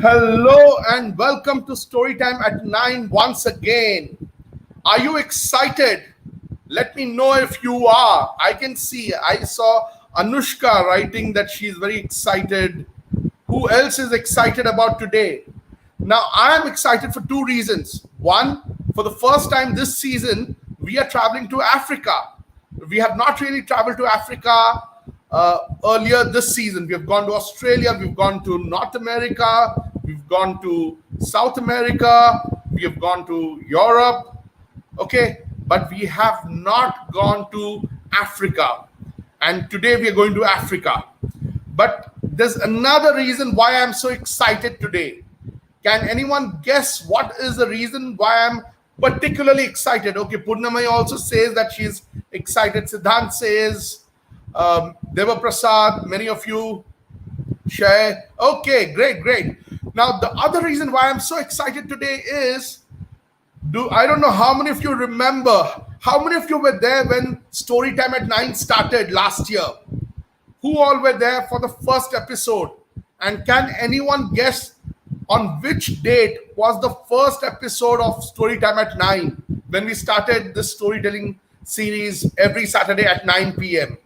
Hello and welcome to Storytime at 9 once again. Are you excited? Let me know if you are. I saw Anushka writing that she is very excited. Who else is excited about today? Now, I am excited for two reasons. One, for the first time this season, we are traveling to Africa. We have not really traveled to Africa earlier this season. We have gone to Australia, we've gone to North America, we've gone to South America, we have gone to Europe, okay, but we have not gone to Africa. And today we are going to Africa. But there's another reason why I'm so excited today. Can anyone guess what is the reason why I'm particularly excited? Okay, Purnamai also says that she's excited. Siddhant says, Deva Prasad, many of you share. Okay, great. Now, the other reason why I'm so excited today is, I don't know how many of you remember, how many of you were there when Storytime at 9 started last year? Who all were there for the first episode? And can anyone guess on which date was the first episode of Storytime at 9 when we started this storytelling series every Saturday at 9 p.m.?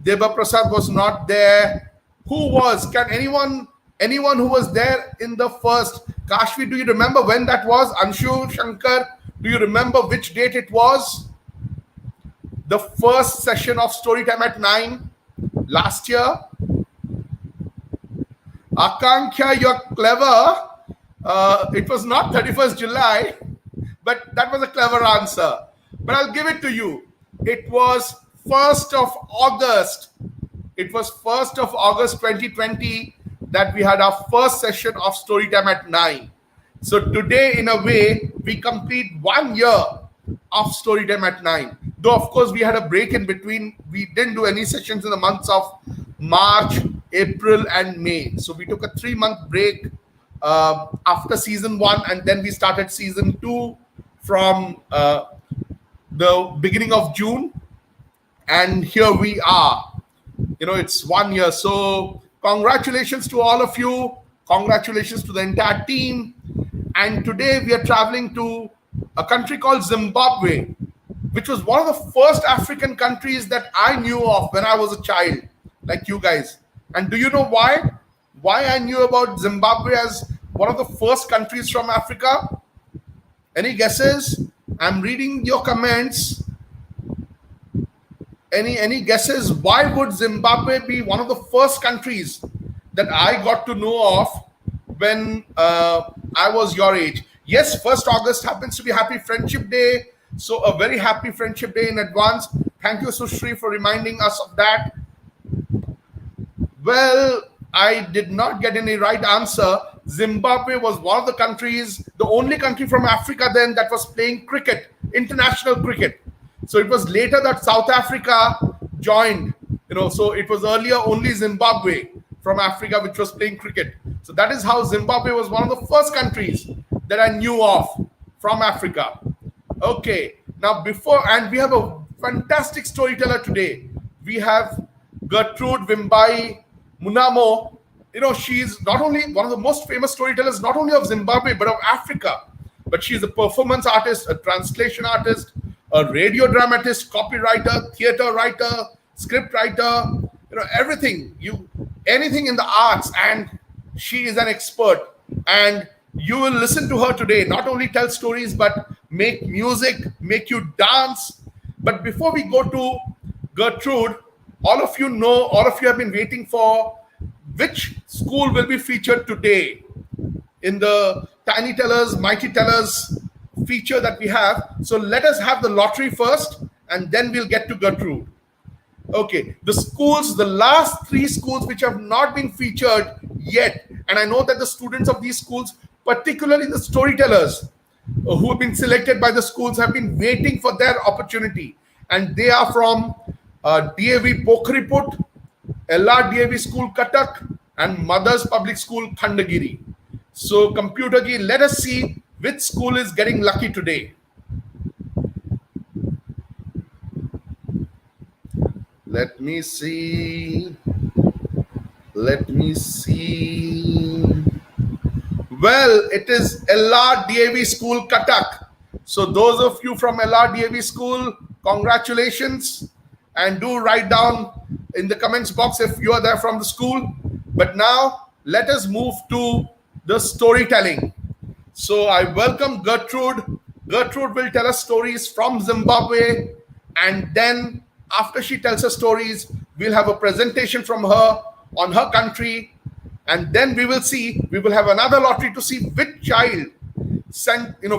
Deva Prasad was not there. Who was? Can anyone who was there in the first? Kashvi, do you remember when that was? Anshu, Shankar, do you remember which date it was? The first session of Storytime at 9 last year? Akanksha, you're clever. It was not 31st July, but that was a clever answer. But I'll give it to you. It was 1st of August. It was 1st of August 2020 that we had our first session of Storytime at 9. So today, in a way, we complete 1 year of Storytime at 9. Though, of course, we had a break in between. We didn't do any sessions in the months of March, April, and May. So we took a 3-month break after season 1, and then we started season 2 from the beginning of June. And here we are. It's 1 year. So congratulations to all of you. Congratulations to the entire team. And today we are traveling to a country called Zimbabwe, which was one of the first African countries that I knew of when I was a child, like you guys. And do you know why? Why I knew about Zimbabwe as one of the first countries from Africa? Any guesses? I'm reading your comments. Any guesses? Why would Zimbabwe be one of the first countries that I got to know of when I was your age? Yes, 1st August happens to be Happy Friendship Day. So a very happy Friendship Day in advance. Thank you, Sushri, for reminding us of that. Well, I did not get any right answer. Zimbabwe was one of the countries, the only country from Africa then that was playing cricket, international cricket. So it was later that South Africa joined, so it was earlier only Zimbabwe from Africa which was playing cricket. So that is how Zimbabwe was one of the first countries that I knew of from Africa. Okay, now and we have a fantastic storyteller today. We have Gertrude Vimbayi Munhamo. She's not only one of the most famous storytellers, not only of Zimbabwe, but of Africa. But she's a performance artist, a translation artist, a radio dramatist, copywriter, theater writer, script writer, everything, anything in the arts, and she is an expert. And you will listen to her today, not only tell stories, but make music, make you dance. But before we go to Gertrude, all of you have been waiting for which school will be featured today in the Tiny Tellers, Mighty Tellers feature that we have. So let us have the lottery first, and then we'll get to Gertrude. Okay, the last 3 schools which have not been featured yet, and I know that the students of these schools, particularly the storytellers who have been selected by the schools, have been waiting for their opportunity. And they are from DAV Pokhriput, LR DAV School Katak, and Mothers Public School Khandagiri. So Computer Ki, let us see which school is getting lucky today. Let me see. Well, it is LR DAV School Katak. So those of you from LR DAV School, congratulations. And do write down in the comments box if you are there from the school. But now let us move to the storytelling. So I welcome Gertrude. Gertrude will tell us stories from Zimbabwe, and then after she tells her stories, we'll have a presentation from her on her country, and then we will have another lottery to see which child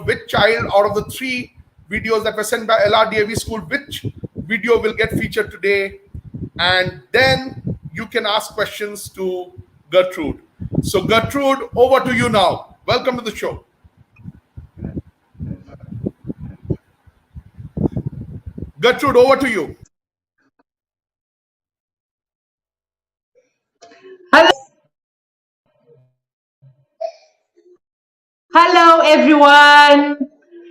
which child out of the 3 videos that were sent by LRDAV school, which video will get featured today, and then you can ask questions to Gertrude. So Gertrude, over to you now. Welcome to the show. Gertrude, over to you. Hello, everyone.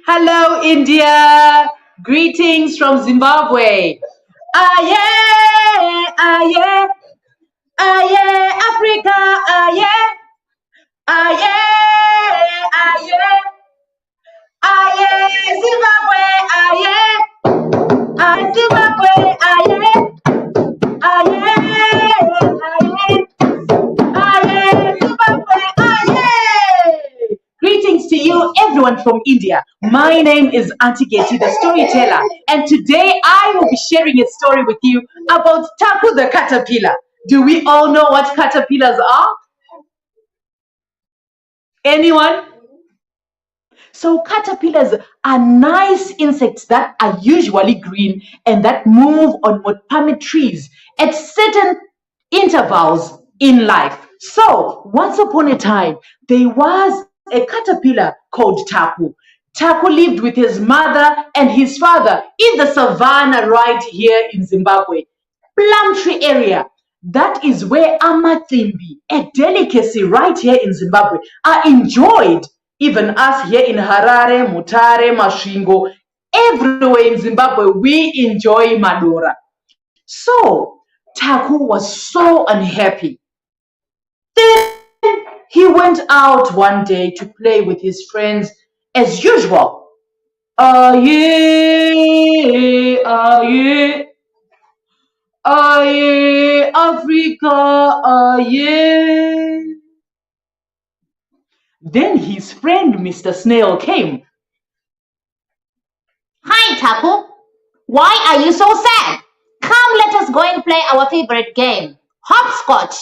Hello, India. Greetings from Zimbabwe. Aye, aye, aye, Africa, aye, aye, aye, aye, Zimbabwe, aye, aye, Zimbabwe, aye, aye, aye, aye, Zimbabwe, aye. Greetings to you, everyone from India. My name is Auntie Getty, the storyteller, and today I will be sharing a story with you about Taku the caterpillar. Do we all know what caterpillars are? Anyone? So caterpillars are nice insects that are usually green and that move on palm trees at certain intervals in life. So once upon a time, there was a caterpillar called Taku. Taku lived with his mother and his father in the savannah right here in Zimbabwe, Plum Tree area. That is where amatsimbi, a delicacy right here in Zimbabwe, are enjoyed. Even us here in Harare, Mutare, Masvingo, everywhere in Zimbabwe, we enjoy madora. So Taku was so unhappy. Then he went out one day to play with his friends as usual. Aye, aye, aye, Africa, aye. Then his friend Mr. Snail came. Hi, Taku. Why are you so sad? Come, let us go and play our favorite game, hopscotch.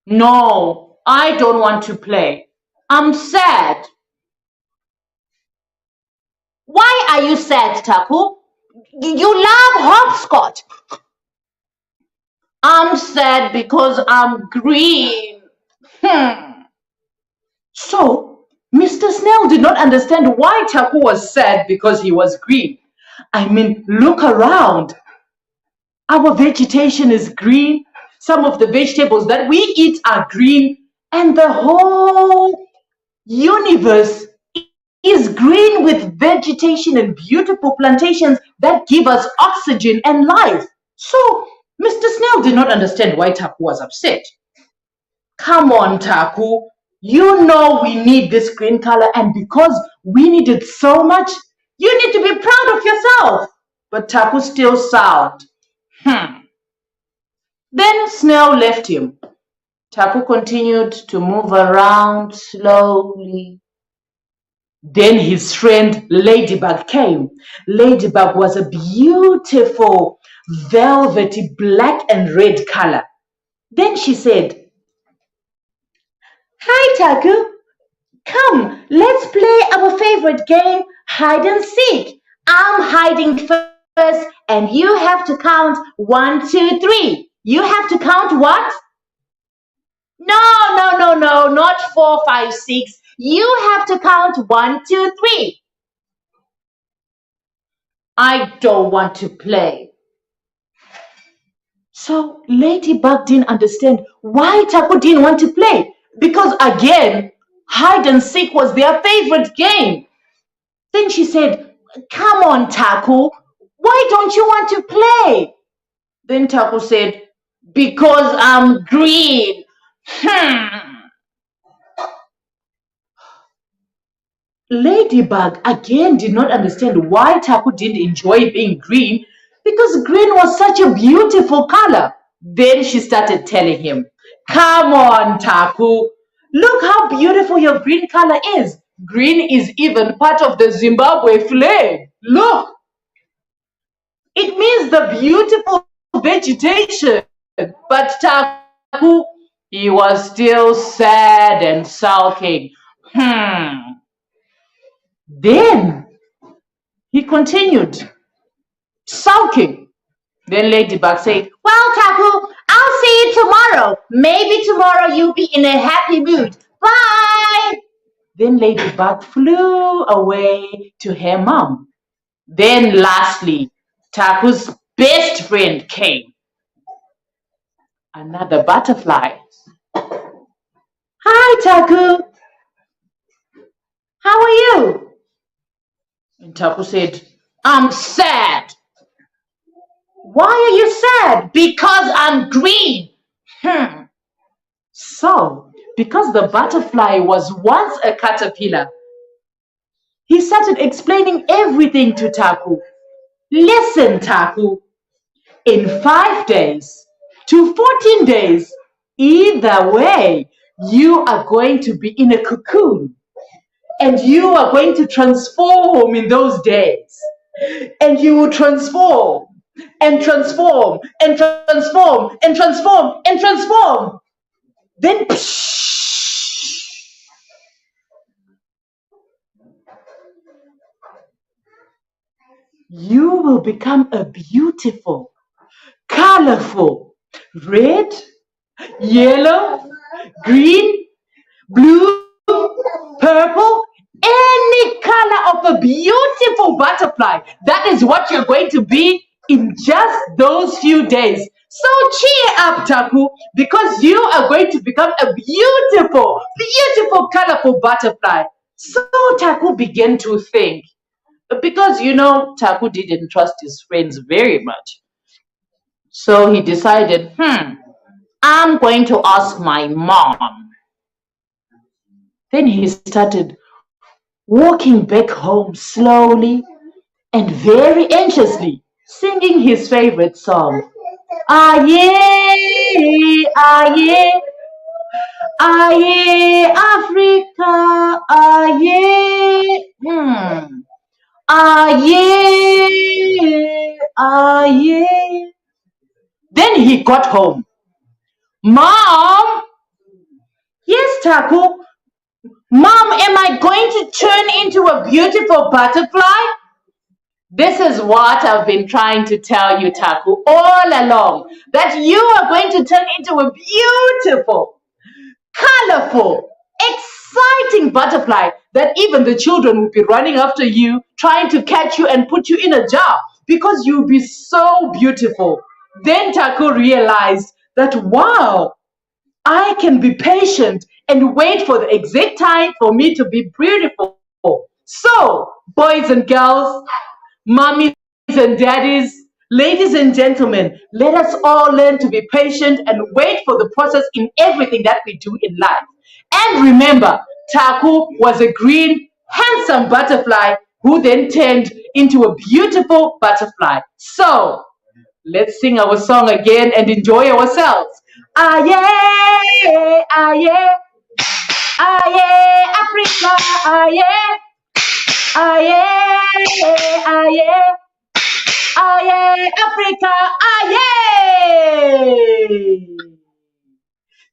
No, I don't want to play. I'm sad. Why are you sad, Taku? You love hopscotch. I'm sad because I'm green. So, Mr. Snail did not understand why Taku was sad because he was green. I mean, look around. Our vegetation is green. Some of the vegetables that we eat are green. And the whole universe is green with vegetation and beautiful plantations that give us oxygen and life. So, Mr. Snail did not understand why Taku was upset. Come on, Taku. You know we need this green color, and because we need it so much, you need to be proud of yourself. But Taku still sobbed. Then Snail left him. Taku continued to move around slowly. Then his friend Ladybug came. Ladybug was a beautiful, velvety black and red color. Then she said, "Hi, Taku. Come, let's play our favorite game, hide and seek. I'm hiding first, and you have to count 1, 2, 3. You have to count what? No, not 4, 5, 6. You have to count 1, 2, 3. I don't want to play." So Ladybug didn't understand why Taku didn't want to play, because again, hide and seek was their favorite game. Then she said, "Come on, Taku, why don't you want to play?" Then Taku said, "Because I'm green." Ladybug again did not understand why Taku didn't enjoy being green because green was such a beautiful color. Then she started telling him, "Come on, Taku. Look how beautiful your green color is. Green is even part of the Zimbabwe flag. Look, it means the beautiful vegetation." But Taku, he was still sad and sulking. Then he continued sulking. Then Ladybug said, Well, Taku, I'll see you tomorrow. Maybe tomorrow you'll be in a happy mood. Bye. then Ladybug flew away to her mom. Then lastly, Taku's best friend came, another butterfly. "Hi, Taku. How are you?" And Taku said, "I'm sad." "Why are you sad?" Because I'm green. So, because the butterfly was once a caterpillar, he started explaining everything to Taku. "Listen, Taku, in 5 days to 14 days, either way, you are going to be in a cocoon. And you are going to transform in those days. And you will transform and transform and transform and transform and transform. Then you will become a beautiful, colorful, red, yellow, green, blue, purple, any color of a beautiful butterfly. That is what you're going to be in just those few days. So cheer up, Taku, because you are going to become a beautiful, beautiful, colorful butterfly." So Taku began to think, because Taku didn't trust his friends very much. So he decided, I'm going to ask my mom. Then he started walking back home slowly and very anxiously, singing his favorite song. Aye, aye, aye, Africa, aye, aye, aye. Then he got home. "Mom!" "Yes, Taku." "Mom, am I going to turn into a beautiful butterfly?" This is what I've been trying to tell you, Taku, all along, that you are going to turn into a beautiful, colorful, exciting butterfly that even the children will be running after you, trying to catch you and put you in a jar because you'll be so beautiful. Then Taku realized that, wow, I can be patient and wait for the exact time for me to be beautiful. So, boys and girls, mommies and daddies, ladies and gentlemen, let us all learn to be patient and wait for the process in everything that we do in life. And remember, Taku was a green, handsome butterfly who then turned into a beautiful butterfly. So, let's sing our song again and enjoy ourselves. Aye, aye, aye, Africa, aye, aye, aye, aye, Africa, aye.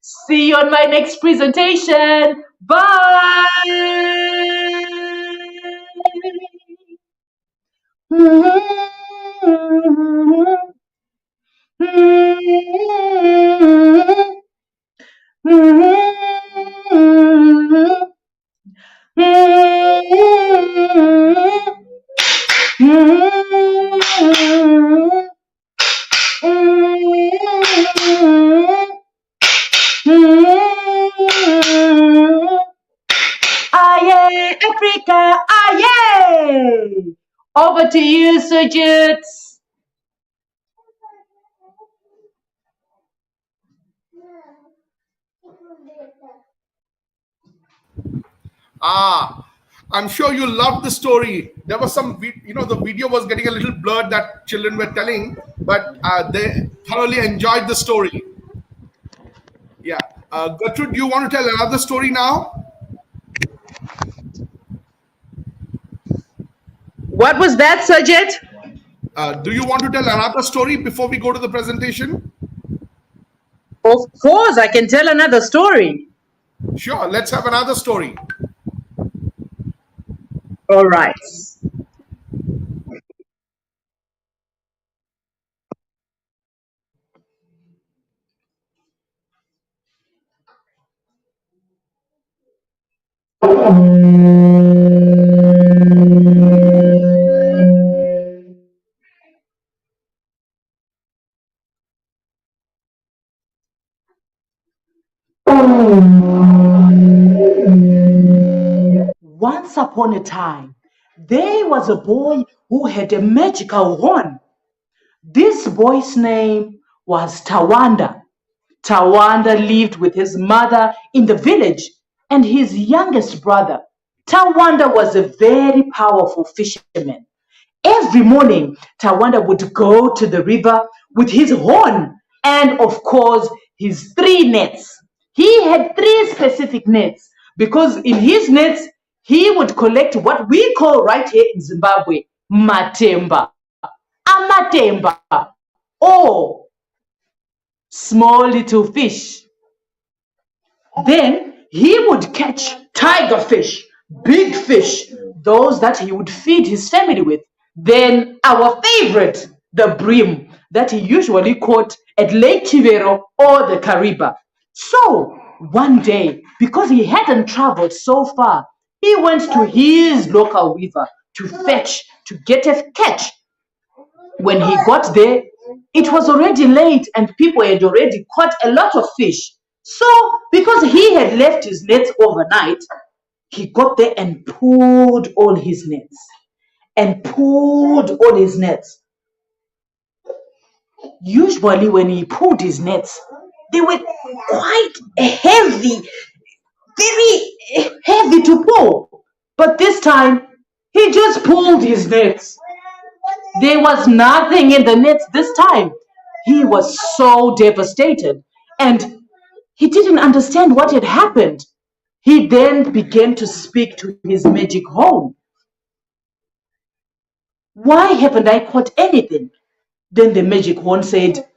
See you on my next presentation. Bye. Aye, Africa, aye. Over to you, Sujit. Ah, I'm sure you loved the story. There was some, the video was getting a little blurred that children were telling, but they thoroughly enjoyed the story. Yeah. Gertrude, do you want to tell another story now? What was that, Sajid? Do you want to tell another story before we go to the presentation? Of course, I can tell another story. Sure, let's have another story. All right. Once upon a time, there was a boy who had a magical horn. This boy's name was Tawanda. Tawanda lived with his mother in the village and his youngest brother. Tawanda was a very powerful fisherman. Every morning, Tawanda would go to the river with his horn and, of course, his 3 nets. He had 3 specific nets because in his nets, he would collect what we call right here in Zimbabwe, matemba. Amatemba, or small little fish. Then he would catch tiger fish, big fish, those that he would feed his family with. Then our favorite, the bream, that he usually caught at Lake Kivero or the Kariba. So one day, because he hadn't traveled so far, he went to his local river to get a catch. When he got there, it was already late and people had already caught a lot of fish. So, because he had left his nets overnight, he got there and pulled all his nets. Usually, when he pulled his nets, they were quite heavy, very heavy to pull. But this time, he just pulled his nets. There was nothing in the nets this time. He was so devastated and he didn't understand what had happened. He then began to speak to his magic horn. Why haven't I caught anything? Then the magic horn said,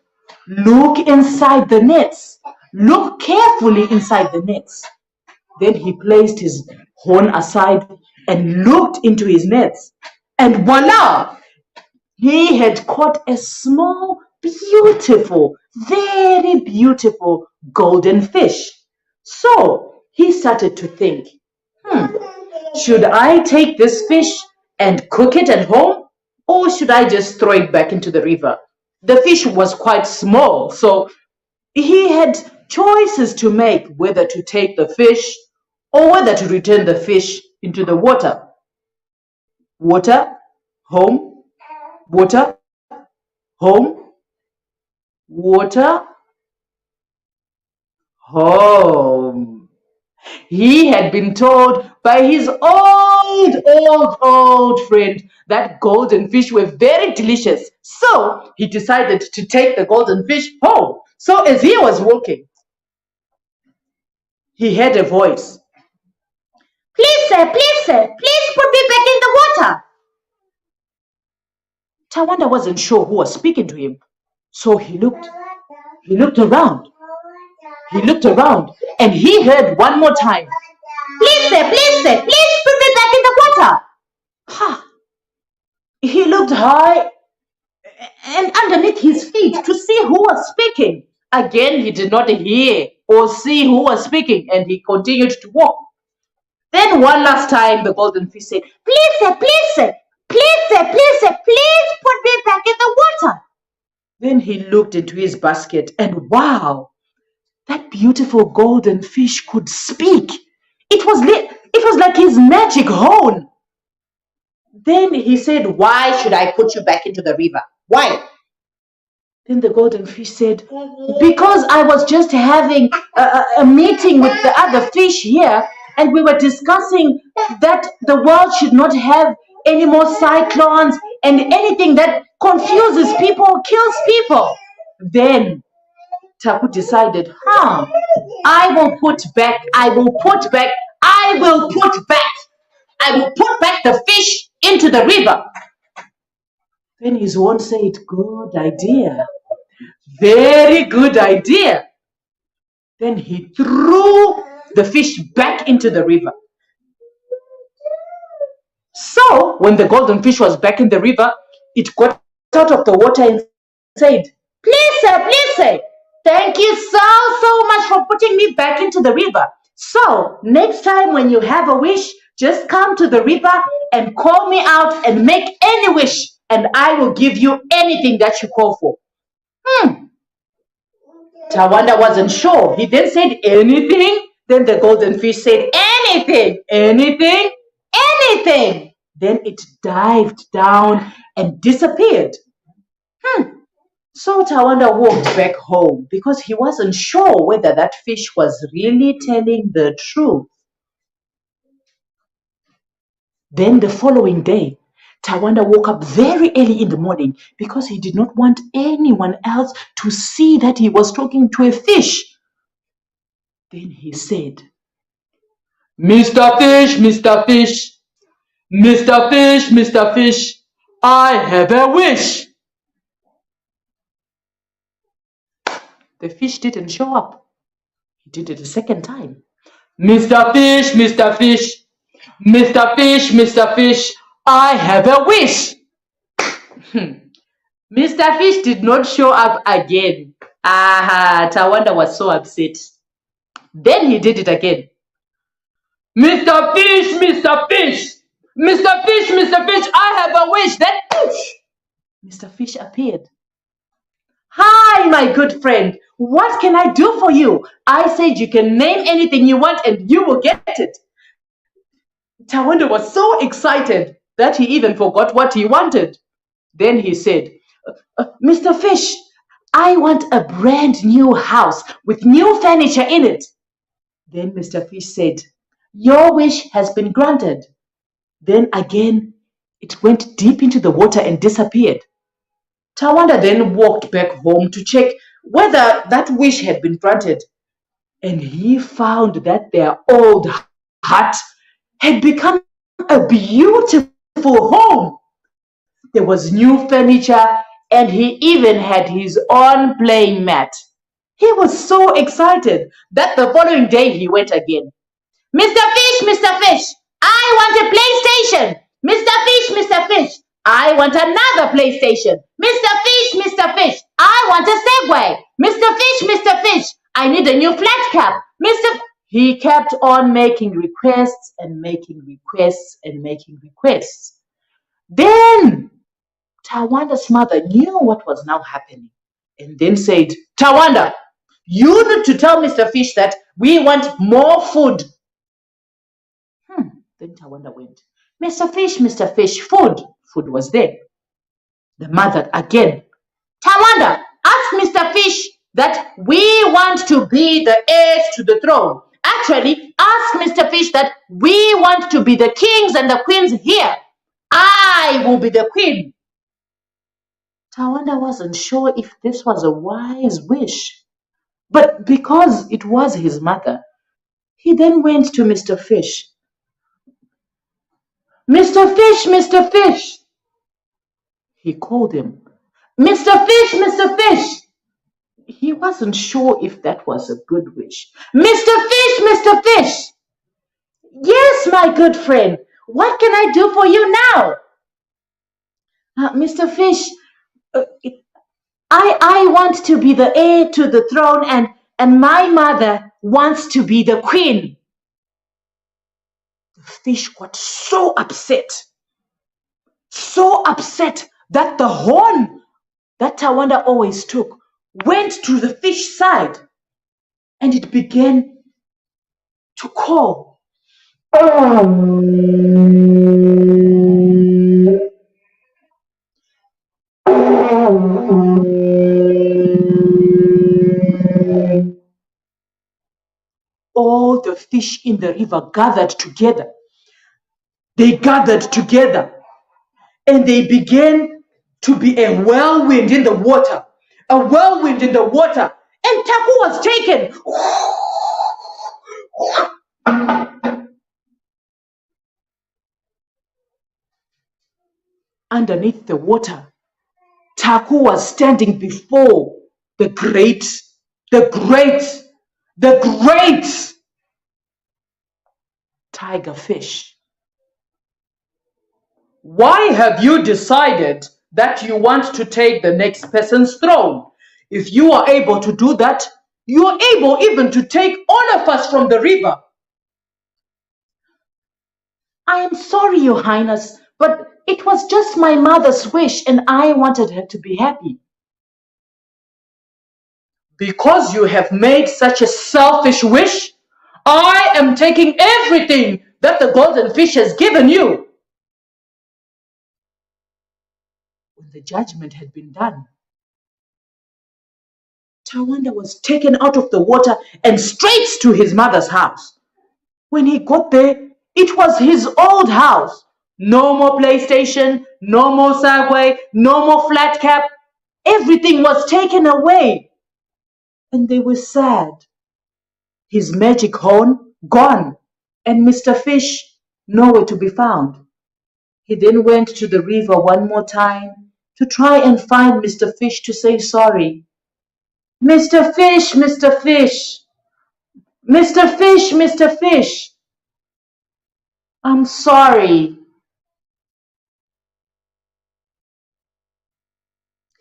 look inside the nets. Look carefully inside the nets. Then he placed his horn aside and looked into his nets. And voila! He had caught a small, beautiful, very beautiful golden fish. So he started to think, should I take this fish and cook it at home? Or should I just throw it back into the river? The fish was quite small, so he had choices to make, whether to take the fish or whether to return the fish into the water. Water, home, water, home, water, home. He had been told by his old friend that golden fish were very delicious. So he decided to take the golden fish home. So as he was walking, he heard a voice. Please, sir, please put me back in the water. Tawanda wasn't sure who was speaking to him. So he looked around. And he heard one more time. Please, sir, please put me back in the water. He looked high and underneath his feet to see who was speaking. Again, he did not hear or see who was speaking, and he continued to walk. Then one last time, the golden fish said, please, sir, please put me back in the water. Then he looked into his basket and wow, that beautiful golden fish could speak. It was like his magic horn. Then he said, why should I put you back into the river? Why? Then the golden fish said, because I was just having a meeting with the other fish here, and we were discussing that the world should not have any more cyclones and anything that confuses people, kills people. Then Taku decided, I will put back the fish into the river. Then his one said, good idea. Very good idea. Then he threw the fish back into the river. So when the golden fish was back in the river, it got out of the water and said, please sir, thank you so much for putting me back into the river. So next time when you have a wish, just come to the river and call me out and make any wish, and I will give you anything that you call for. Tawanda wasn't sure. He then said, anything? Then the golden fish said, anything. Then it dived down and disappeared. So Tawanda walked back home because he wasn't sure whether that fish was really telling the truth. Then the following day, Tawanda woke up very early in the morning because he did not want anyone else to see that he was talking to a fish. Then he said, Mr. Fish, Mr. Fish, Mr. Fish, Mr. Fish, I have a wish. The fish didn't show up. He did it a second time. Mr. Fish, Mr. Fish, Mr. Fish, Mr. Fish, I have a wish. Mr. Fish did not show up again. Tawanda was so upset. Then he did it again. Mr. Fish, Mr. Fish, Mr. Fish, Mr. Fish, I have a wish. Then Mr. Fish appeared. Hi, my good friend. What can I do for you? I said you can name anything you want and you will get it. Tawanda was so excited that he even forgot what he wanted. Then he said, Mr. Fish, I want a brand new house with new furniture in it. Then Mr. Fish said, your wish has been granted. Then again, it went deep into the water and disappeared. Tawanda then walked back home to check whether that wish had been granted. And he found that their old hut had become a beautiful home. There was new furniture and he even had his own playing mat. He was so excited that the following day he went again. Mr. Fish, I want a PlayStation. Mr. Fish, I want another PlayStation. Mr. Fish, I want a Segway. Mr. Fish, I need a new flat cap. He kept on making requests and making requests and making requests. Then Tawanda's mother knew what was now happening and then said, Tawanda, you need to tell Mr. Fish that we want more food. Then Tawanda went, Mr. Fish, food. Food was there. The mother again, Tawanda, ask Mr. Fish that we want to be the heirs to the throne. Actually, ask Mr. Fish that we want to be the kings and the queens here. I will be the queen. Tawanda wasn't sure if this was a wise wish, but because it was his mother, he then went to Mr. Fish. Mr. Fish. He called him. Mr. Fish. He wasn't sure if that was a good wish. Mr. Fish. Yes, my good friend. What can I do for you now? Mr. Fish, I want to be the heir to the throne and my mother wants to be the queen. The fish got so upset that the horn that Tawanda always took went to the fish side and it began to call. All the the fish in the river gathered together. They gathered together and they began to be a whirlwind in the water. A whirlwind in the water. And Taku was taken. Underneath the water, Taku was standing before the great tiger fish. Why have you decided that you want to take the next person's throne? If you are able to do that, you are able even to take all of us from the river. I am sorry, Your Highness, but it was just my mother's wish and I wanted her to be happy. Because you have made such a selfish wish, I am taking everything that the golden fish has given you. When the judgment had been done, Tawanda was taken out of the water and straight to his mother's house. When he got there, it was his old house. No more PlayStation, no more Subway, no more flat cap. Everything was taken away. And they were sad. His magic horn gone, and Mr. Fish nowhere to be found. He then went to the river one more time to try and find Mr. Fish to say sorry. Mr. Fish, Mr. Fish, Mr. Fish, Mr. Fish, I'm sorry.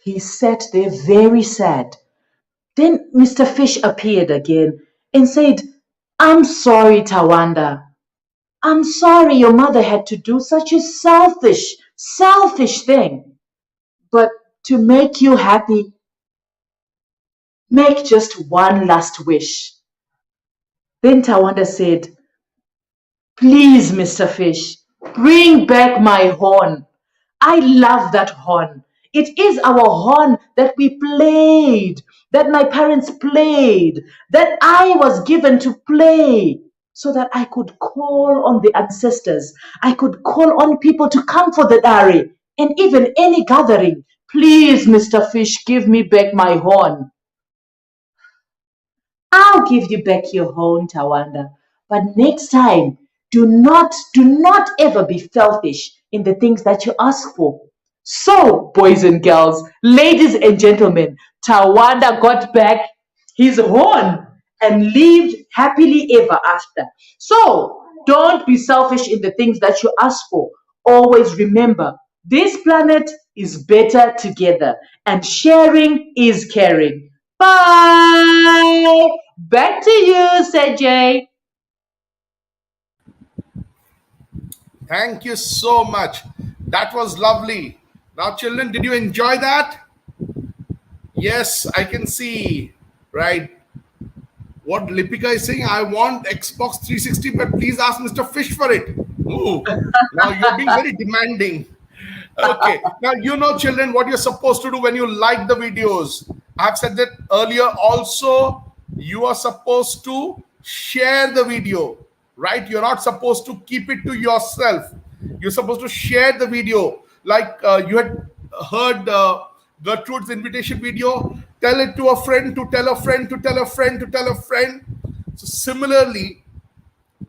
He sat there very sad. Then Mr. Fish appeared again and said, I'm sorry, Tawanda. I'm sorry your mother had to do such a selfish thing. But to make you happy, make just one last wish. Then Tawanda said, please, Mr. Fish, bring back my horn. I love that horn. It is our horn that we played, that my parents played, that I was given to play so that I could call on the ancestors. I could call on people to come for the dowry and even any gathering. Please, Mr. Fish, give me back my horn. I'll give you back your horn, Tawanda. But next time, do not ever be selfish in the things that you ask for. So, boys and girls, ladies and gentlemen, Tawanda got back his horn and lived happily ever after. So, don't be selfish in the things that you ask for. Always remember, this planet is better together, and sharing is caring. Bye. Back to you, Sajay. Thank you so much. That was lovely. Now, children, did you enjoy that? Yes, I can see. Right. What Lipika is saying, I want Xbox 360, but please ask Mr. Fish for it. Ooh, now you're being very demanding. Okay. Now, children, what you're supposed to do when you like the videos. I've said that earlier also. You are supposed to share the video, right? You're not supposed to keep it to yourself. You're supposed to share the video. Like you had heard Gertrude's invitation video. Tell it to a friend, to tell a friend, to tell a friend, to tell a friend. So similarly,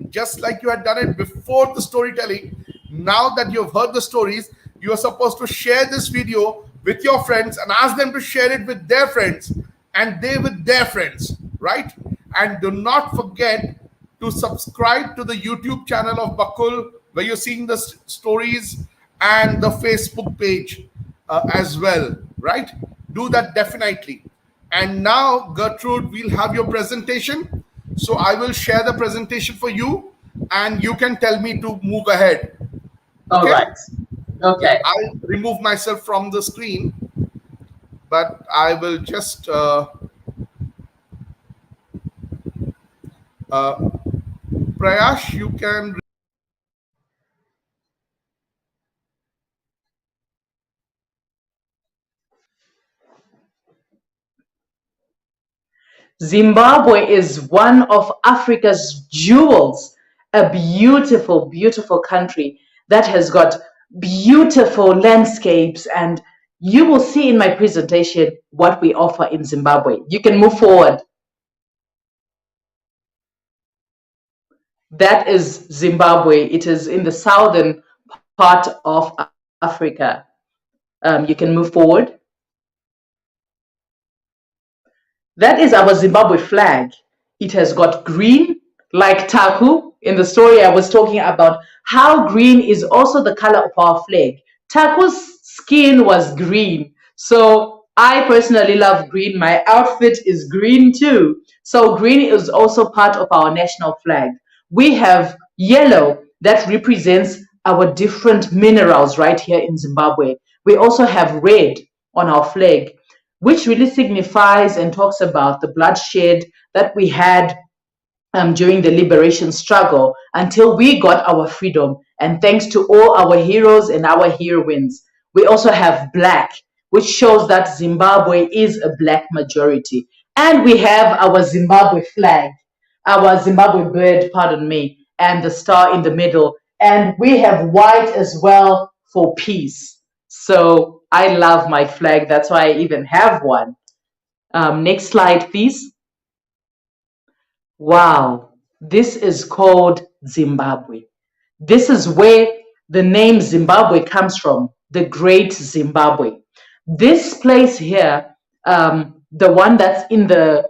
just like you had done it before the storytelling, now that you've heard the stories, you are supposed to share this video with your friends and ask them to share it with their friends and they with their friends, right? And do not forget to subscribe to the YouTube channel of Bakul, where you're seeing the stories, and the Facebook page as well, right? Do that definitely. And now, Gertrude, we'll have your presentation. So I will share the presentation for you and you can tell me to move ahead. All right. Okay. I'll remove myself from the screen, but I will just Prayash, you can. Zimbabwe is one of Africa's jewels, a beautiful, beautiful country that has got beautiful landscapes, and you will see in my presentation what we offer in Zimbabwe. You can move forward. That is Zimbabwe. It is in the southern part of Africa. You can move forward. That is our Zimbabwe flag. It has got green, like Taku. In the story I was talking about how green is also the color of our flag. Taku's skin was green. So I personally love green. My outfit is green too. So green is also part of our national flag. We have yellow that represents our different minerals right here in Zimbabwe. We also have red on our flag, which really signifies and talks about the bloodshed that we had during the liberation struggle until we got our freedom. And thanks to all our heroes and our heroines. We also have black, which shows that Zimbabwe is a black majority. And we have our Zimbabwe flag, our Zimbabwe bird, pardon me, and the star in the middle. And we have white as well for peace. So I love my flag. That's why I even have one. Next slide, please. Wow, this is called Zimbabwe. This is where the name Zimbabwe comes from, the Great Zimbabwe. This place here, the one that's in the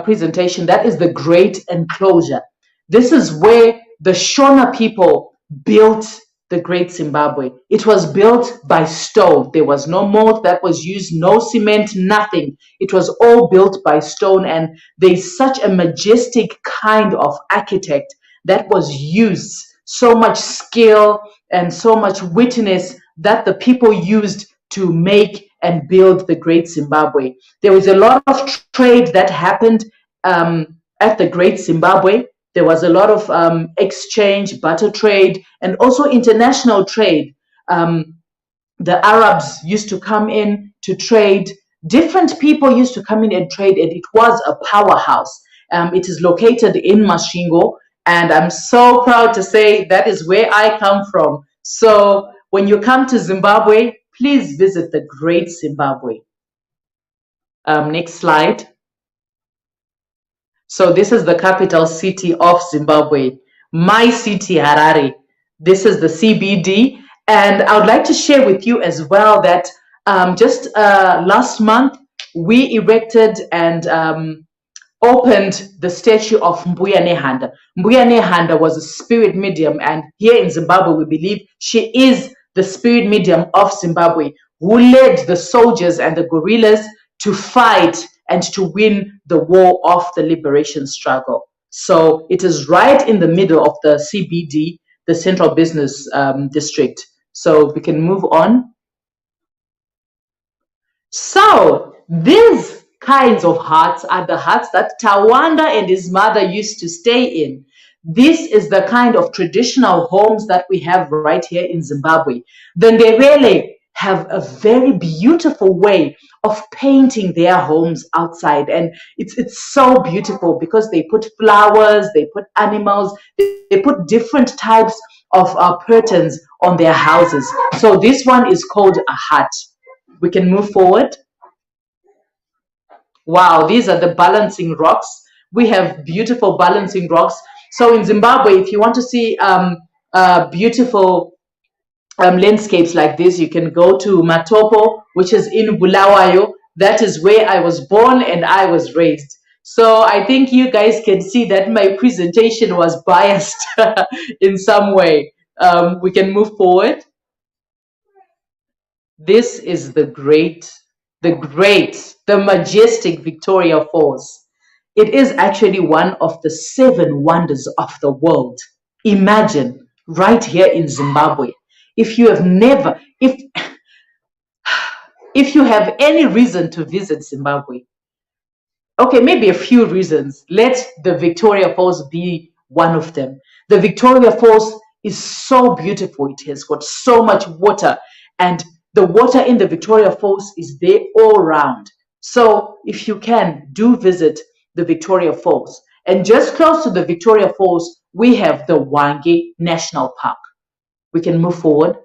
presentation, that is the Great Enclosure. This is where the Shona people built the Great Zimbabwe. It was built by stone. There was no mold that was used, no cement, nothing. It was all built by stone, and there's such a majestic kind of architect that was used, so much skill and so much witness that the people used to make and build the Great Zimbabwe. There was a lot of trade that happened at the Great Zimbabwe. There was a lot of exchange, barter trade, and also international trade. The Arabs used to come in to trade. Different people used to come in and trade, and it was a powerhouse. It is located in Masvingo, and I'm so proud to say that is where I come from. So when you come to Zimbabwe, please visit the Great Zimbabwe. Next slide. So this is the capital city of Zimbabwe, my city, Harare. This is the CBD. And I would like to share with you as well that just last month, we erected and opened the statue of Muya Nehanda. Muya Nehanda was a spirit medium, and here in Zimbabwe, we believe she is the spirit medium of Zimbabwe, who led the soldiers and the guerrillas to fight and to win the war of the liberation struggle. So it is right in the middle of the CBD, the Central Business District. So we can move on. So these kinds of huts are the huts that Tawanda and his mother used to stay in. This is the kind of traditional homes that we have right here in Zimbabwe. The Ndebele have a very beautiful way of painting their homes outside, and it's so beautiful because they put flowers, they put animals, they put different types of curtains on their houses. So this one is called a hut. We can move forward. Wow, these are the balancing rocks. We have beautiful balancing rocks. So in Zimbabwe, if you want to see beautiful landscapes like this, you can go to Matopo, which is in Bulawayo. That is where I was born and I was raised. So I think you guys can see that my presentation was biased in some way. We can move forward. This is the majestic Victoria Falls. It is actually one of the 7 wonders of the world. Imagine, right here in Zimbabwe. If you have never, if you have any reason to visit Zimbabwe, okay, maybe a few reasons. Let the Victoria Falls be one of them. The Victoria Falls is so beautiful. It has got so much water, and the water in the Victoria Falls is there all around. So if you can, do visit the Victoria Falls. And just close to the Victoria Falls, we have the Hwange National Park. We can move forward.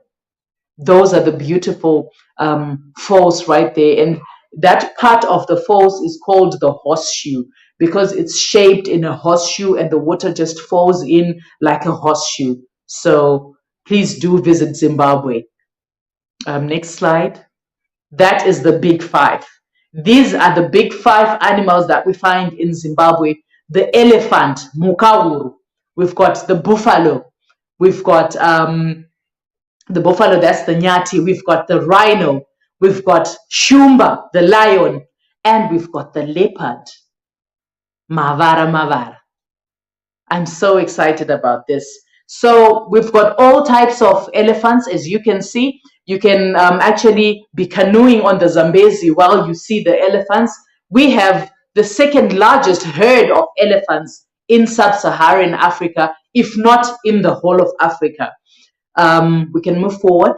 Those are the beautiful falls right there. And that part of the falls is called the horseshoe because it's shaped in a horseshoe and the water just falls in like a horseshoe. So please do visit Zimbabwe. Next slide. That is the big five. These are the big five animals that we find in Zimbabwe. The elephant, Mukauru. We've got the buffalo. We've got the buffalo, that's the nyati. We've got the rhino. We've got shumba, the lion. And we've got the leopard, Mavara. I'm so excited about this. So we've got all types of elephants, as you can see. You can actually be canoeing on the Zambezi while you see the elephants. We have the second largest herd of elephants in sub-Saharan Africa, if not in the whole of Africa. We can move forward.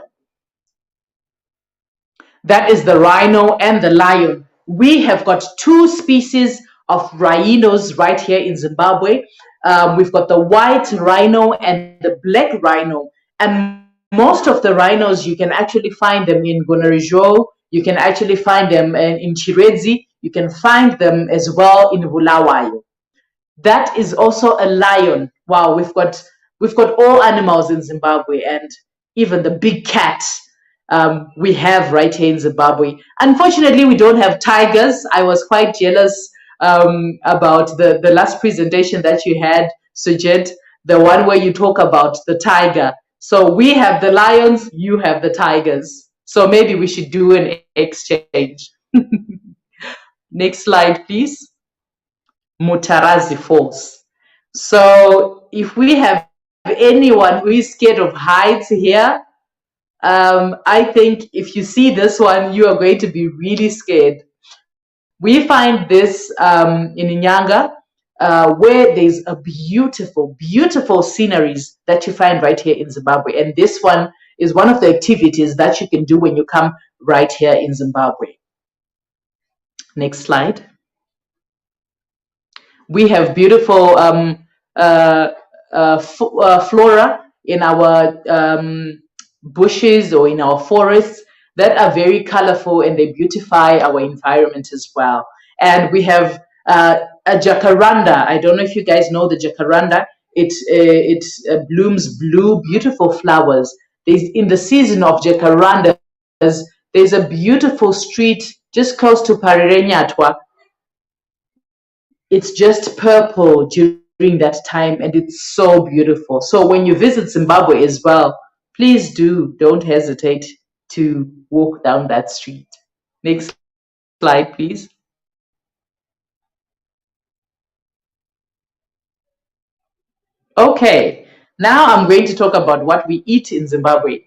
That is the rhino and the lion. We have got two species of rhinos right here in Zimbabwe. We've got the white rhino and the black rhino. And most of the rhinos, you can actually find them in Gonarijo. You can actually find them in Chiredzi. You can find them as well in Bulawayo. That is also a lion. Wow, we've got all animals in Zimbabwe, and even the big cat we have right here in Zimbabwe. Unfortunately, we don't have tigers. I was quite jealous about the last presentation that you had, Sujit, the one where you talk about the tiger. So we have the lions, you have the tigers. So maybe we should do an exchange. Next slide, please. Mutarazi Falls. So if we have anyone who is scared of heights here, I think if you see this one, you are going to be really scared. We find this in Nyanga, where there's a beautiful sceneries that you find right here in Zimbabwe. And this one is one of the activities that you can do when you come right here in Zimbabwe. Next slide. We have beautiful flora in our bushes or in our forests that are very colorful, and they beautify our environment as well. And we have a jacaranda. I don't know if you guys know the jacaranda. It blooms blue, beautiful flowers. In the season of jacarandas, there's a beautiful street just close to Parirenyatwa. It's just purple during that time, and it's so beautiful. So when you visit Zimbabwe as well, please don't hesitate to walk down that street. Next slide, please. Okay, now I'm going to talk about what we eat in Zimbabwe.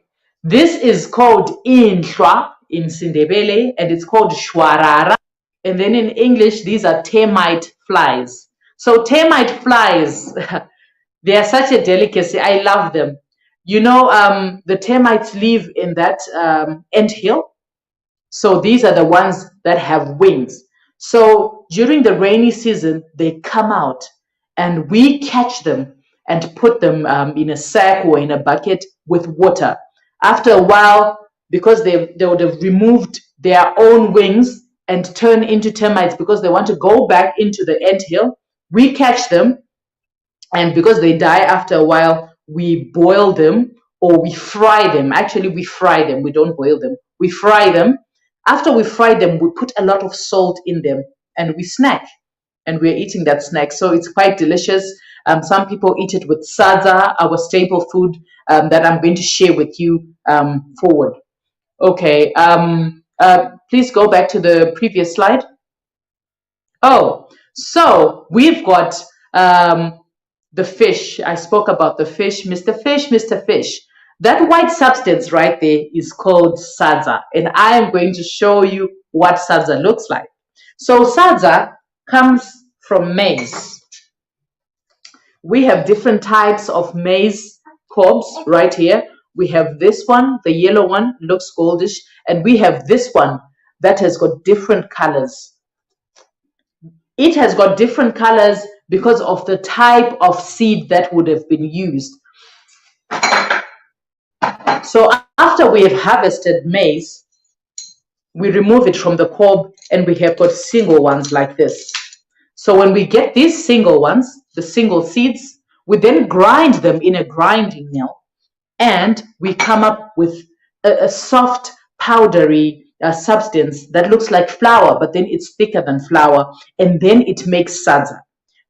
This is called inhlwa in Sindebele, and it's called shwarara. And then in English, these are termite flies. So termite flies, they are such a delicacy. I love them. You know, the termites live in that anthill. So these are the ones that have wings. So during the rainy season, they come out and we catch them and put them in a sack or in a bucket with water. After a while, because they would have removed their own wings and turn into termites because they want to go back into the anthill, we catch them, and because they die after a while, we boil them or we fry them. Actually, we fry them. We don't boil them. We fry them. After we fry them, we put a lot of salt in them and we snack. And we're eating that snack. So it's quite delicious. Some people eat it with sadza, our staple food that I'm going to share with you forward. Okay. Please go back to the previous slide. Oh, so we've got the fish. I spoke about the fish, Mr. Fish, Mr. Fish. That white substance right there is called sadza, and I am going to show you what sadza looks like. So sadza comes from maize. We have different types of maize cobs right here. We have this one, the yellow one, looks goldish, and we have this one that has got different colors. It has got different colors because of the type of seed that would have been used. So after we have harvested maize, we remove it from the cob and we have got single ones like this. So when we get these single ones, the single seeds, we then grind them in a grinding mill and we come up with a soft, powdery substance that looks like flour, but then it's thicker than flour, and then it makes sadza.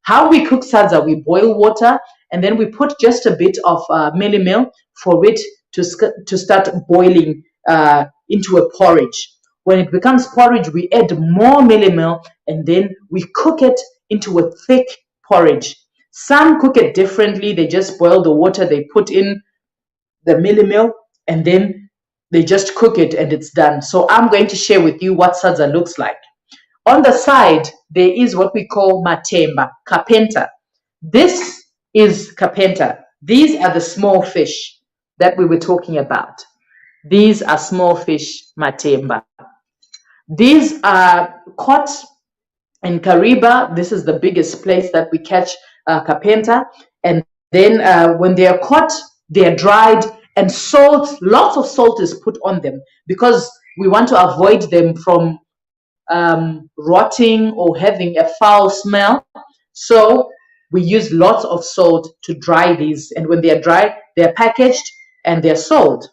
How we cook sadza, we boil water and then we put just a bit of mealie meal for it to start boiling into a porridge. When it becomes porridge, we add more mealie meal and then we cook it into a thick porridge. Some cook it differently. They just boil the water, they put in the mealie meal, and then they just cook it and it's done. So I'm going to share with you what sadza looks like. On the side, there is what we call matemba, kapenta. This is kapenta. These are the small fish that we were talking about. These are small fish, matemba. These are caught in Kariba. This is the biggest place that we catch kapenta. And then when they are caught, they are dried and salt, lots of salt is put on them because we want to avoid them from rotting or having a foul smell. So we use lots of salt to dry these. And when they are dry, they are packaged and they're sold.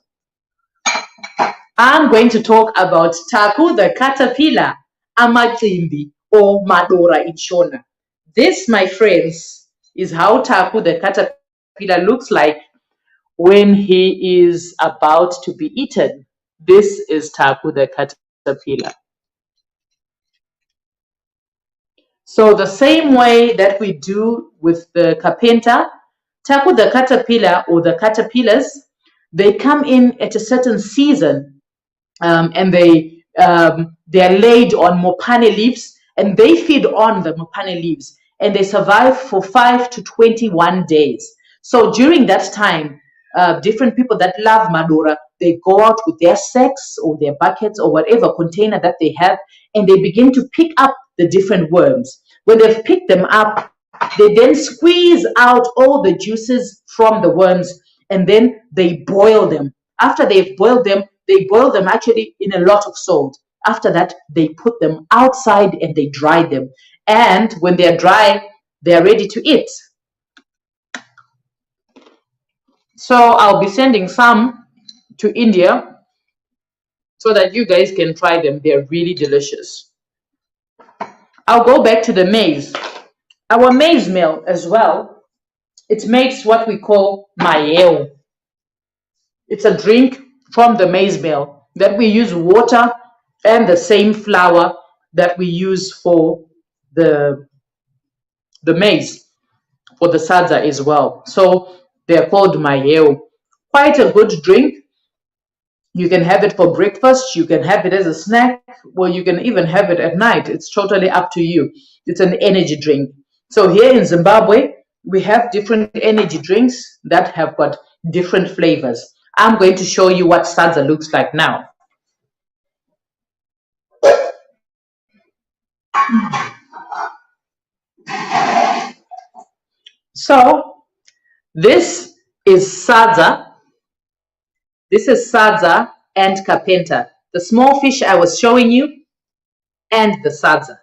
I'm going to talk about Taku the caterpillar, amacimbi, or Madora in Shona. This, my friends, is how Taku the caterpillar looks like when he is about to be eaten. This is Taku the caterpillar. So the same way that we do with the kapenta, Taku the caterpillar or the caterpillars, they come in at a certain season and they are laid on mopane leaves and they feed on the mopane leaves and they survive for 5 to 21 days. So during that time, different people that love Madura, they go out with their sacks or their buckets or whatever container that they have and they begin to pick up the different worms. When they've picked them up, they then squeeze out all the juices from the worms and then they boil them. After they've boiled them, they boil them actually in a lot of salt. After that, they put them outside and they dry them. And when they're dry, they're ready to eat. So I'll be sending some to India so that you guys can try them. They're really delicious. I'll go back to the maize. Our maize meal as well, it makes what we call mayeo. It's a drink from the maize meal that we use water and the same flour that we use for the maize, for the sadza as well. So they're called mayeo. Quite a good drink. You can have it for breakfast, you can have it as a snack, or you can even have it at night. It's totally up to you. It's an energy drink. So here in Zimbabwe, we have different energy drinks that have got different flavors. I'm going to show you what sadza looks like now. So this is sadza. This is sadza and kapenta, the small fish I was showing you, and the sadza.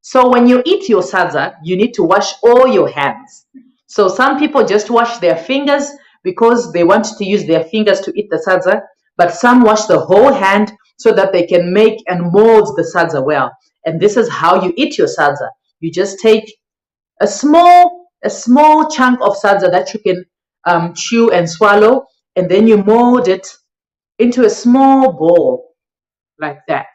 So when you eat your sadza, you need to wash all your hands. So some people just wash their fingers because they want to use their fingers to eat the sadza, but some wash the whole hand so that they can make and mold the sadza well. And this is how you eat your sadza. You just take a small chunk of sadza that you can chew and swallow, and then you mold it into a small ball like that.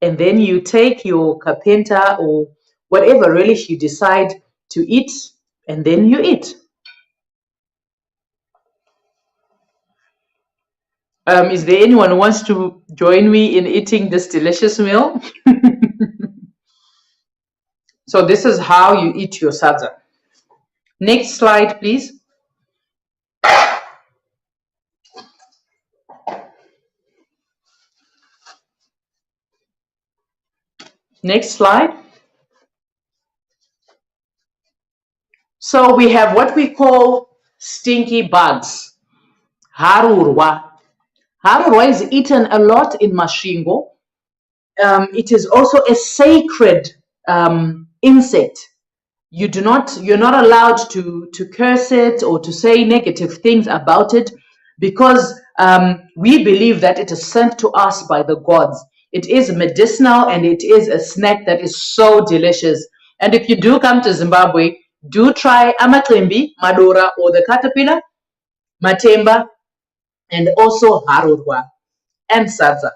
And then you take your kapenta or whatever relish you decide to eat, and then you eat. Is there anyone who wants to join me in eating this delicious meal? So this is how you eat your sadza. Next slide, please. Next slide. So we have what we call stinky bugs. Harurwa. Harurwa is eaten a lot in Mashingo. It is also a sacred insect. You're not allowed to curse it or to say negative things about it, because we believe that it is sent to us by the gods. It is medicinal and it is a snack that is so delicious. And if you do come to Zimbabwe, do try amatrimbi, madora, or the caterpillar, matemba, and also harurwa and sadza.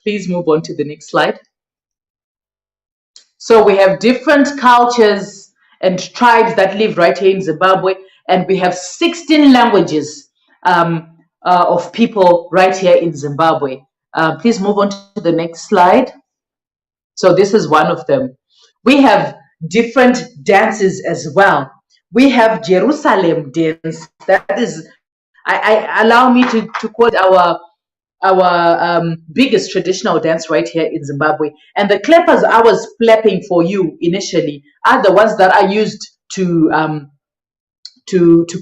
Please move on to the next slide. So we have different cultures and tribes that live right here in Zimbabwe, and we have 16 languages of people right here in Zimbabwe. Please move on to the next slide. So this is one of them. We have different dances as well. We have Jerusalem dance. That is, I allow me to quote our biggest traditional dance right here in Zimbabwe. And the clappers I was clapping for you initially are the ones that are used to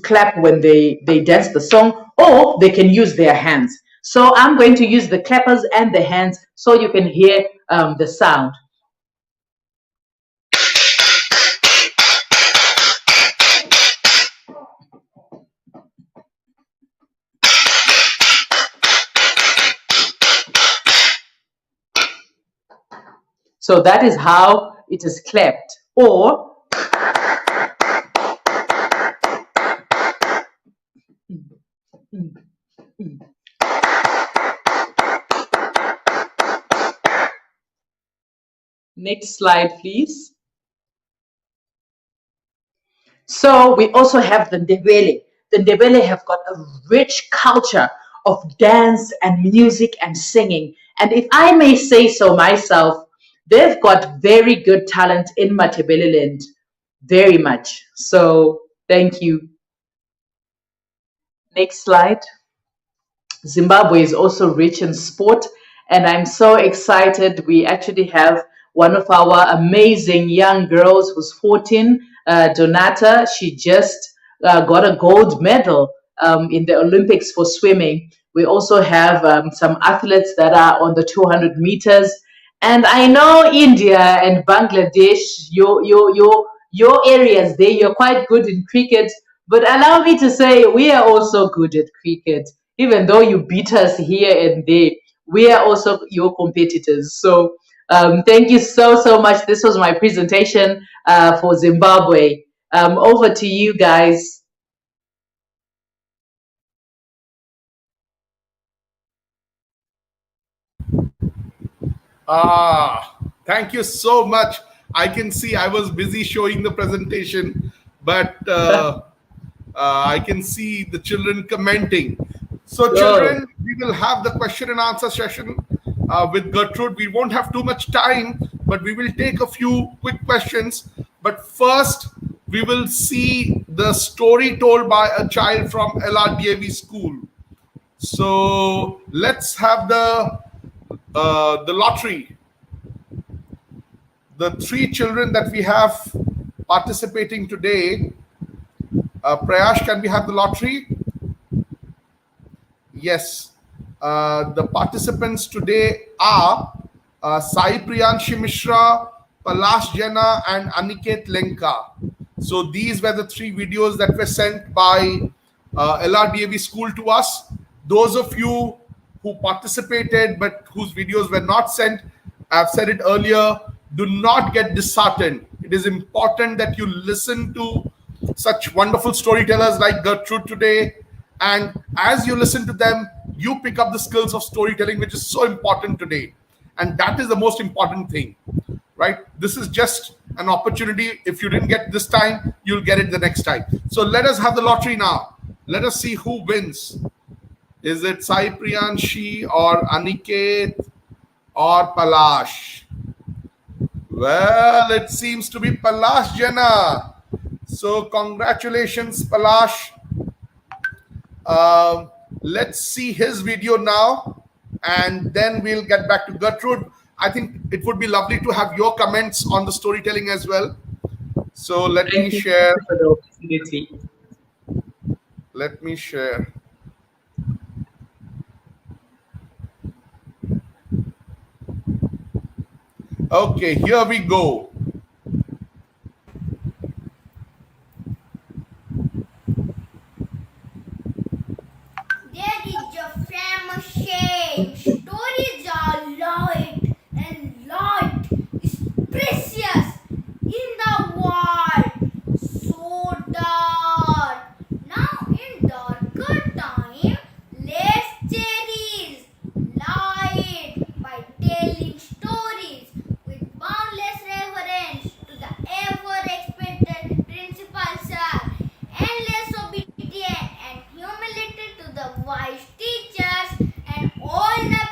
clap when they dance the song, or they can use their hands. So I'm going to use the clappers and the hands so you can hear the sound. So that is how it is clapped. Or next slide, please. So we also have the Ndebele. The Ndebele have got a rich culture of dance and music and singing. And if I may say so myself, they've got very good talent in Matebeleland, very much. So thank you. Next slide. Zimbabwe is also rich in sport, and I'm so excited. We actually have one of our amazing young girls who's 14, Donata. She just got a gold medal in the Olympics for swimming. We also have some athletes that are on the 200 meters. And I know India and Bangladesh, your areas there, you're quite good in cricket. But allow me to say, we are also good at cricket. Even though you beat us here and there, we are also your competitors. So thank you so much. This was my presentation for Zimbabwe. Over to you guys. Thank you so much. I can see I was busy showing the presentation, but I can see the children commenting. So children, we will have the question and answer session with Gertrude. We won't have too much time, but we will take a few quick questions. But first, we will see the story told by a child from LRDAV school. So let's have the lottery. The three children that we have participating today. Prayash, can we have the lottery? Yes. The participants today are Sai Priyanshi Mishra, Palash Jena, and Aniket Lenka. So these were the three videos that were sent by LRDAV school to us. Those of you who participated but whose videos were not sent, I've said it earlier, do not get disheartened. It is important that you listen to such wonderful storytellers like Gertrude today. And as you listen to them, you pick up the skills of storytelling, which is so important today. And that is the most important thing, right? This is just an opportunity. If you didn't get this time, you'll get it the next time. So let us have the lottery now. Let us see who wins. Is it Sai Priyanshi or Aniket or Palash? Well, it seems to be Palash Jena. So congratulations, Palash. Let's see his video now, and then we'll get back to Gertrude. I think it would be lovely to have your comments on the storytelling as well. So let me Thank you share. for the opportunity. Let me share. Okay, here we go. There is a famous saying, stories are light and light is precious in the world so dark. Now in darker time, let's cherish light by telling stories with boundless reverence to the ever-expected principal sir, endless obedience and humility to the wise teachers and all the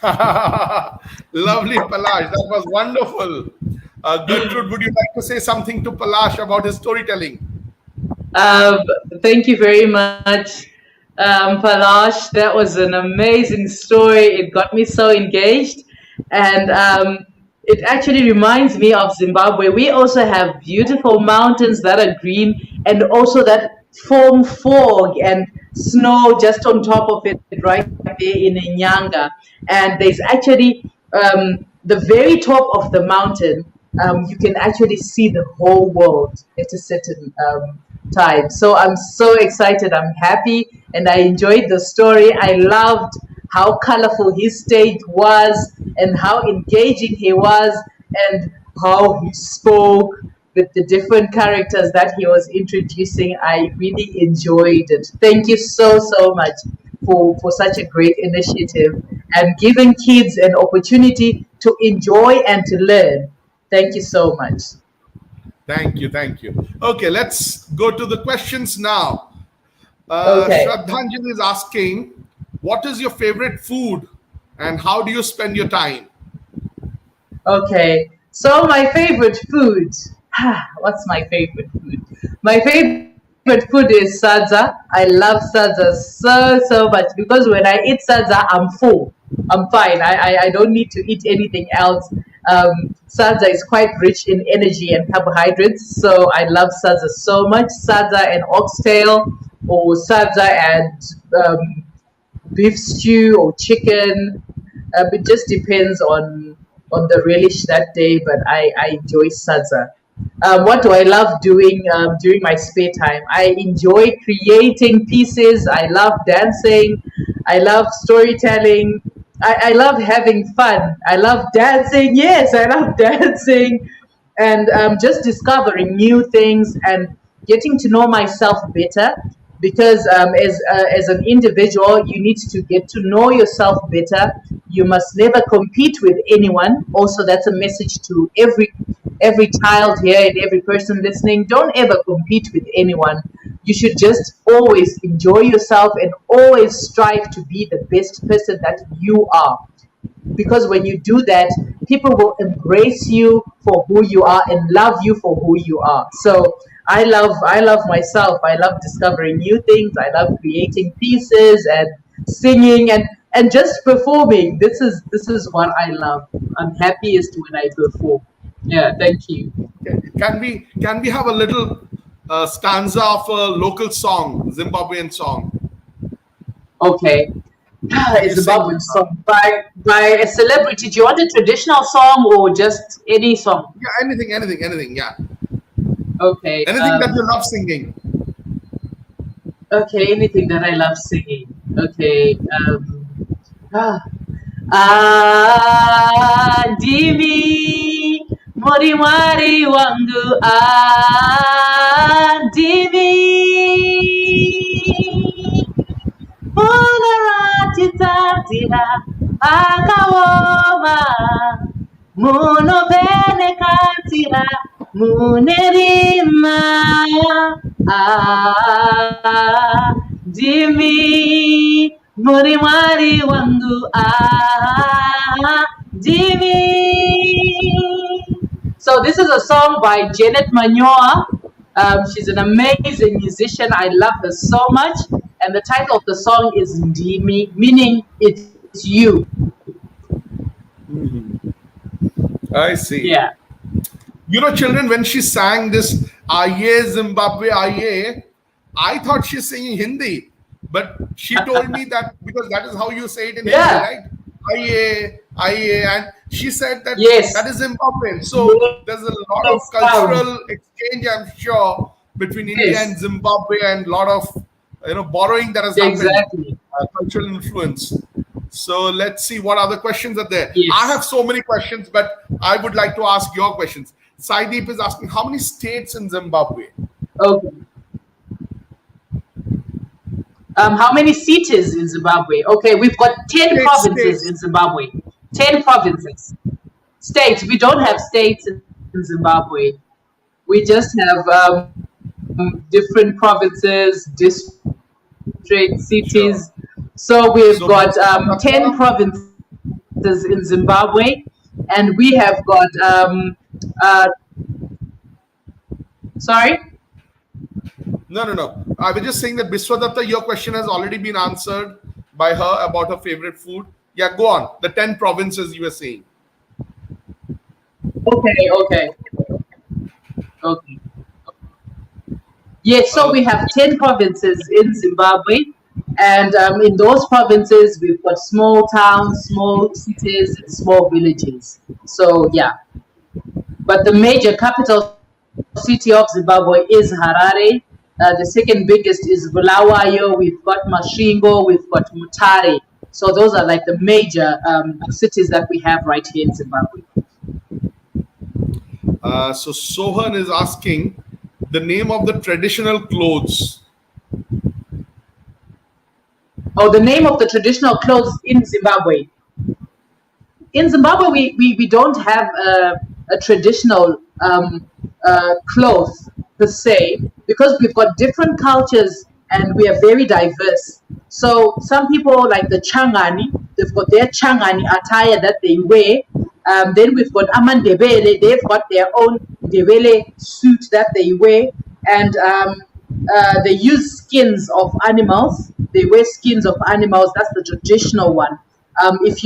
Lovely, Palash. That was wonderful. Gertrude, would you like to say something to Palash about his storytelling? Um, Thank you very much, Palash. That was an amazing story. It got me so engaged. And it actually reminds me of Zimbabwe. We also have beautiful mountains that are green and also that form fog and snow just on top of it right there in Nyanga. And there's actually the very top of the mountain, you can actually see the whole world at a certain time. So I'm so excited. I'm happy, and I enjoyed the story. I loved how colorful his stage was, and how engaging he was, and how he spoke with the different characters that he was introducing. I really enjoyed it. Thank you so much for such a great initiative and giving kids an opportunity to enjoy and to learn. Thank you so much. Thank you, thank you. Okay, let's go to the questions now. Okay. Shraddhanjali is asking, what is your favorite food and how do you spend your time? Okay. So my favorite food. What's my favorite food? My favorite food is sadza. I love sadza so much because when I eat sadza, I'm full. I'm fine. I don't need to eat anything else. Sadza is quite rich in energy and carbohydrates, so I love sadza so much. Sadza and oxtail, or sadza and beef stew or chicken. It just depends on the relish that day, but I enjoy sadza. What do I love doing during my spare time? I enjoy creating pieces. I love dancing. I love storytelling. I love having fun. I love dancing. Yes, I love dancing. And just discovering new things and getting to know myself better, because as an individual you need to get to know yourself better. You must never compete with anyone. Also, that's a message to every child here and every person listening. Don't ever compete with anyone. You should just always enjoy yourself and always strive to be the best person that you are, because when you do that, people will embrace you for who you are and love you for who you are. So I love myself. I love discovering new things. I love creating pieces and singing and just performing. This is what I love. I'm happiest when I perform. Yeah, thank you. Can we have a little stanza of a local song, Zimbabwean song? Okay. Can you It's sing? Zimbabwean song by a celebrity. Do you want a traditional song or just any song? Yeah, anything. Yeah, Okay. anything that you love singing. Okay, anything that I love singing. Okay. Ah, Ndimi Morimari wangu Ndimi Munoratitatira Akawoma Munovenekatira Munerima Ndimi Morimari wangu Ndimi. So this is a song by Janet Manyoa. She's an amazing musician. I love her so much. And the title of the song is Ndimi, meaning it's you. I see. Yeah. You know, children, when she sang this Aye Zimbabwe Aye, I thought she's singing Hindi. But she told me that because that is how you say it in Yeah. Hindi, right? Aye, and she said that Yes. that is Zimbabwean. So there's a lot of Yes, cultural exchange, I'm sure, between India Yes. and Zimbabwe, and a lot of borrowing that has happened, Exactly. cultural influence. So let's see what other questions are there. Yes. I have so many questions, but I would like to ask your questions. Saideep is asking, how many states in Zimbabwe? Okay. How many cities in Zimbabwe? Okay, we've got 10 provinces in Zimbabwe. 10 provinces. States. We don't have states in Zimbabwe. We just have different provinces, districts, cities. So we've got 10 provinces. in Zimbabwe, and we have got sorry. No. I was just saying that Biswadatta, your question has already been answered by her about her favorite food. Yeah, go on. The 10 provinces you were saying. Okay. Yes, so we have 10 provinces in Zimbabwe, and in those provinces we've got small towns, small cities, and small villages. So yeah, but the major capital city of Zimbabwe is Harare. The second biggest is Bulawayo. We've got Masvingo. We've got Mutare. So those are like the major cities that we have right here in Zimbabwe. So Sohan is asking the name of the traditional clothes. Oh, the name of the traditional clothes in Zimbabwe. In Zimbabwe, we don't have a traditional cloth per se, because we've got different cultures and we are very diverse. So some people like the Changani, they've got their Changani attire that they wear. Then we've got Amandebele, they've got their own Ndebele suit that they wear. And they use skins of animals. They wear skins of animals. That's the traditional one. If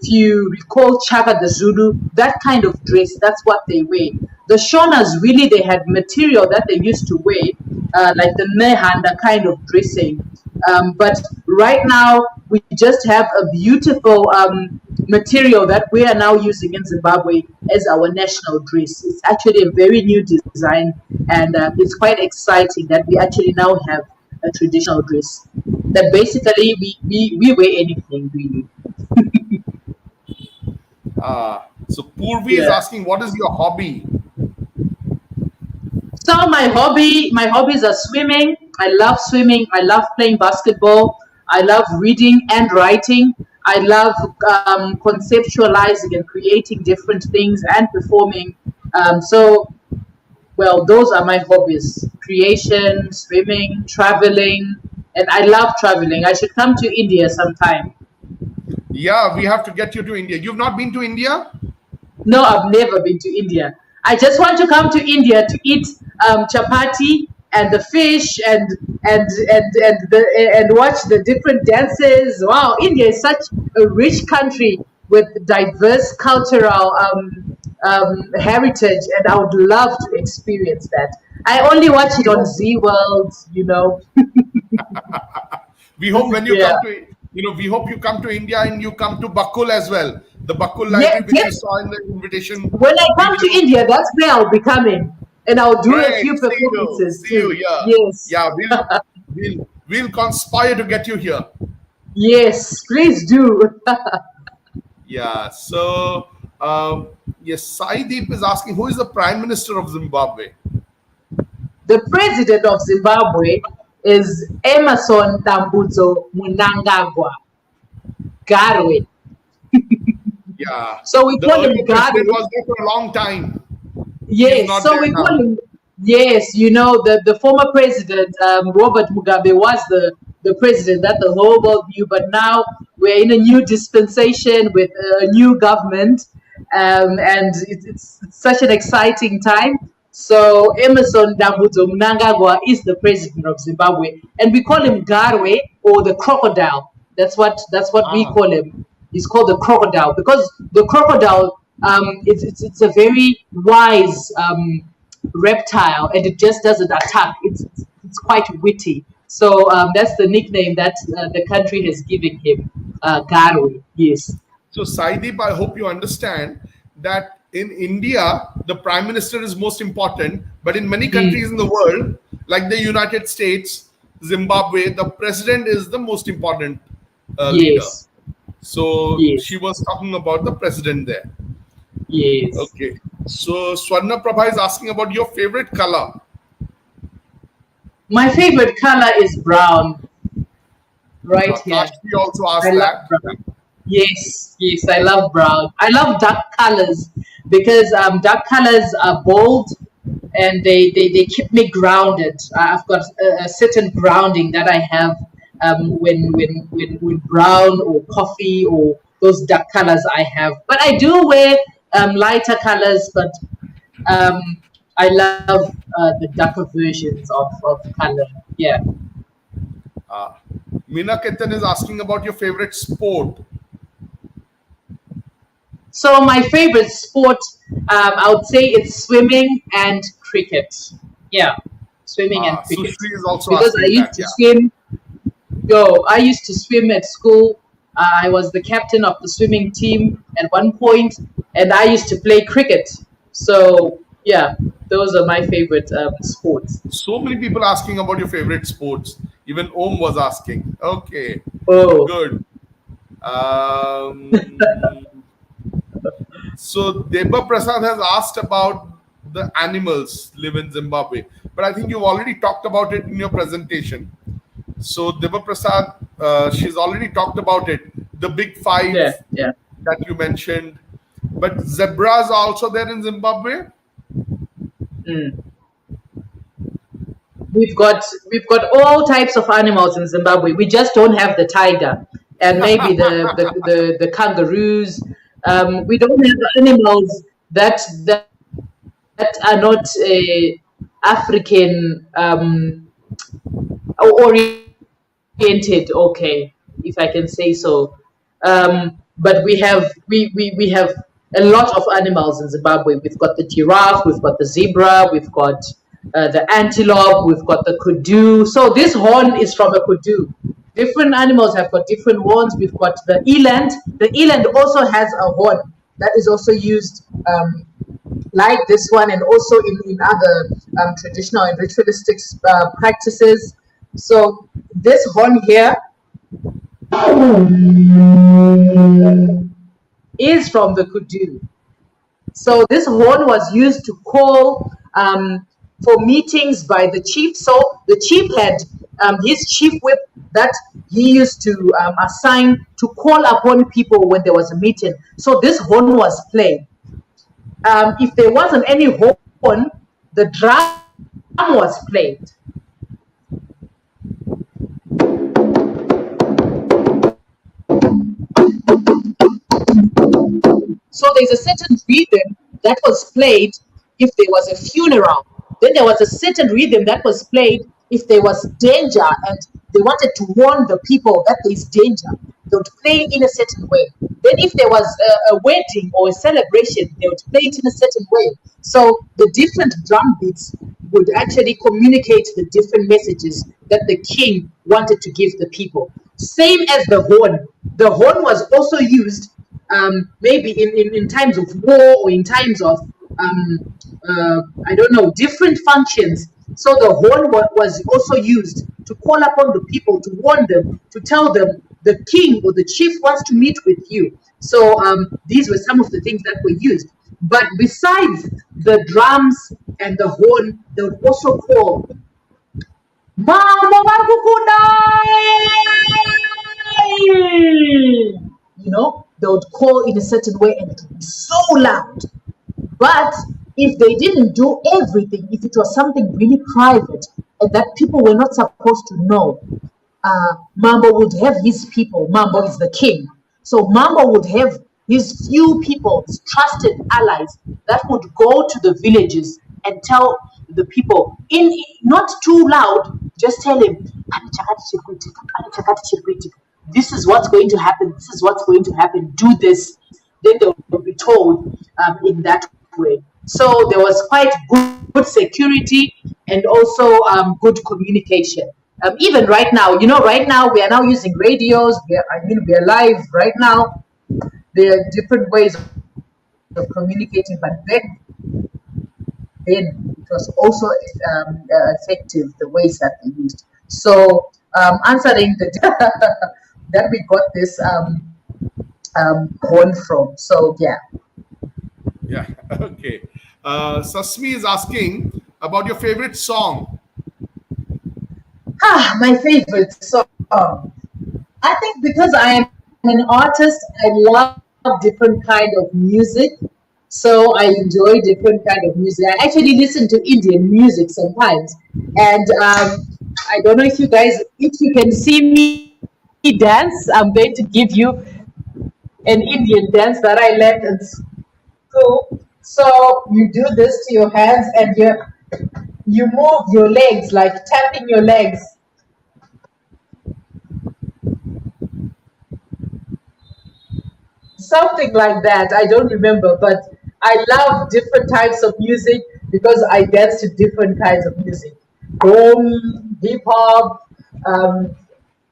you recall Chaka the Zulu, that kind of dress, that's what they wear. The Shonas, really, they had material that they used to wear, like the Nehanda kind of dressing. But right now, we just have a beautiful material that we are now using in Zimbabwe as our national dress. It's actually a very new design, and it's quite exciting that we actually now have a traditional dress. That basically we wear anything, really. So Purvi is asking, what is your hobby? So my hobbies are swimming. I love swimming. I love playing basketball. I love reading and writing. I love conceptualizing and creating different things and performing. Well, those are my hobbies: creation, swimming, traveling, and I love traveling. I should come to India sometime. Yeah, we have to get you to India. You've not been to India? No, I've never been to India. I just want to come to India to eat chapati and the fish and watch the different dances. Wow, India is such a rich country with diverse cultural heritage, and I would love to experience that. I only watch it on Z World, We hope when you come to, we hope you come to India and you come to Bakul as well. The Bakul library which you saw in the invitation. When I come to India, that's where I'll be coming, and I'll do a few performances. See you, yeah. Yes. Yeah, we'll conspire to get you here. Yes, please do. Yeah. So yes, Saideep is asking, who is the Prime Minister of Zimbabwe? The president of Zimbabwe is Emerson Mnangagwa Garwe. Yeah. So we call him Garwe. Was there for a long time. Yes. So we call him. Yes, the former president Robert Mugabe was the president that the whole world knew, but now we're in a new dispensation with a new government, and it's such an exciting time. So Emerson Mnangagwa is the president of Zimbabwe, and we call him Garwe, or the crocodile. That's what we call him. He's called the crocodile because the crocodile it's a very wise reptile, and it just doesn't attack. It's quite witty. So that's the nickname that the country has given him, Garwe. Yes. So Saideep, I hope you understand that in India, the Prime Minister is most important, but in many countries in the world, like the United States, Zimbabwe, the president is the most important leader. So she was talking about the president there. Yes. Okay. So Swarna Prabha is asking about your favorite color. My favorite color is brown. Right here. She also asked that. Yes, I love brown. I love dark colors because dark colors are bold and they keep me grounded. I've got a certain grounding that I have when brown or coffee or those dark colors I have. But I do wear lighter colors, but I love the darker versions of color. Yeah. Mina Ketan is asking about your favorite sport. So my favorite sport, I would say it's swimming and cricket. Yeah, swimming and cricket. Sushri is also Because I asking used that. to Yeah. swim. I used to swim at school. I was the captain of the swimming team at one point, and I used to play cricket. So yeah, those are my favorite sports. So many people asking about your favorite sports. Even Om was asking. Okay, Oh, good. Um, so Deba Prasad has asked about the animals live in Zimbabwe, but I think you've already talked about it in your presentation. So Deba Prasad, she's already talked about it. The big five yeah, yeah. that you mentioned, but zebras are also there in Zimbabwe. Mm. We've got all types of animals in Zimbabwe. We just don't have the tiger and maybe the kangaroos. We don't have animals that are not African oriented. Okay, if I can say so. But we have a lot of animals in Zimbabwe. We've got the giraffe, we've got the zebra, we've got the antelope, we've got the kudu. So this horn is from a kudu. Different animals have got different horns. We've got the eland. The eland also has a horn that is also used like this one, and also in other traditional and ritualistic practices. So this horn here is from the kudu. So this horn was used to call for meetings by the chief. So the chief had his chief whip that he used to assign to call upon people when there was a meeting. So this horn was played. If there wasn't any horn, the drum was played. So there's a certain rhythm that was played if there was a funeral. Then there was a certain rhythm that was played if there was danger and they wanted to warn the people that there is danger. They would play in a certain way. Then if there was a wedding or a celebration, they would play it in a certain way. So the different drum beats would actually communicate the different messages that the king wanted to give the people. Same as the horn. The horn was also used maybe in times of war or in times of I don't know, different functions. So the horn was also used to call upon the people, to warn them, to tell them the king or the chief wants to meet with you. So these were some of the things that were used. But besides the drums and the horn, they would also call Mambo Bakukunai! They would call in a certain way and it would be so loud. But if they didn't do everything, if it was something really private and that people were not supposed to know, Mambo would have his people. Mambo is the king. So Mambo would have his few people, his trusted allies, that would go to the villages and tell the people, in not too loud, just tell him, this is what's going to happen, this is what's going to happen, do this. Then they will be told in that way. So there was quite good security and also good communication. Even right now, right now we are now using radios. We are live right now. There are different ways of communicating, but then it was also effective the ways that they used. So answering the that we got this horn from. So yeah. Yeah. Okay. Sasmi is asking about your favorite song. My favorite song. I think because I am an artist, I love different kind of music. So I enjoy different kind of music. I actually listen to Indian music sometimes. And I don't know if you can see me dance. I'm going to give you an Indian dance that I learned in school. So you do this to your hands and you move your legs, like tapping your legs. Something like that. I don't remember, but I love different types of music because I dance to different kinds of music. Boom, hip hop, um,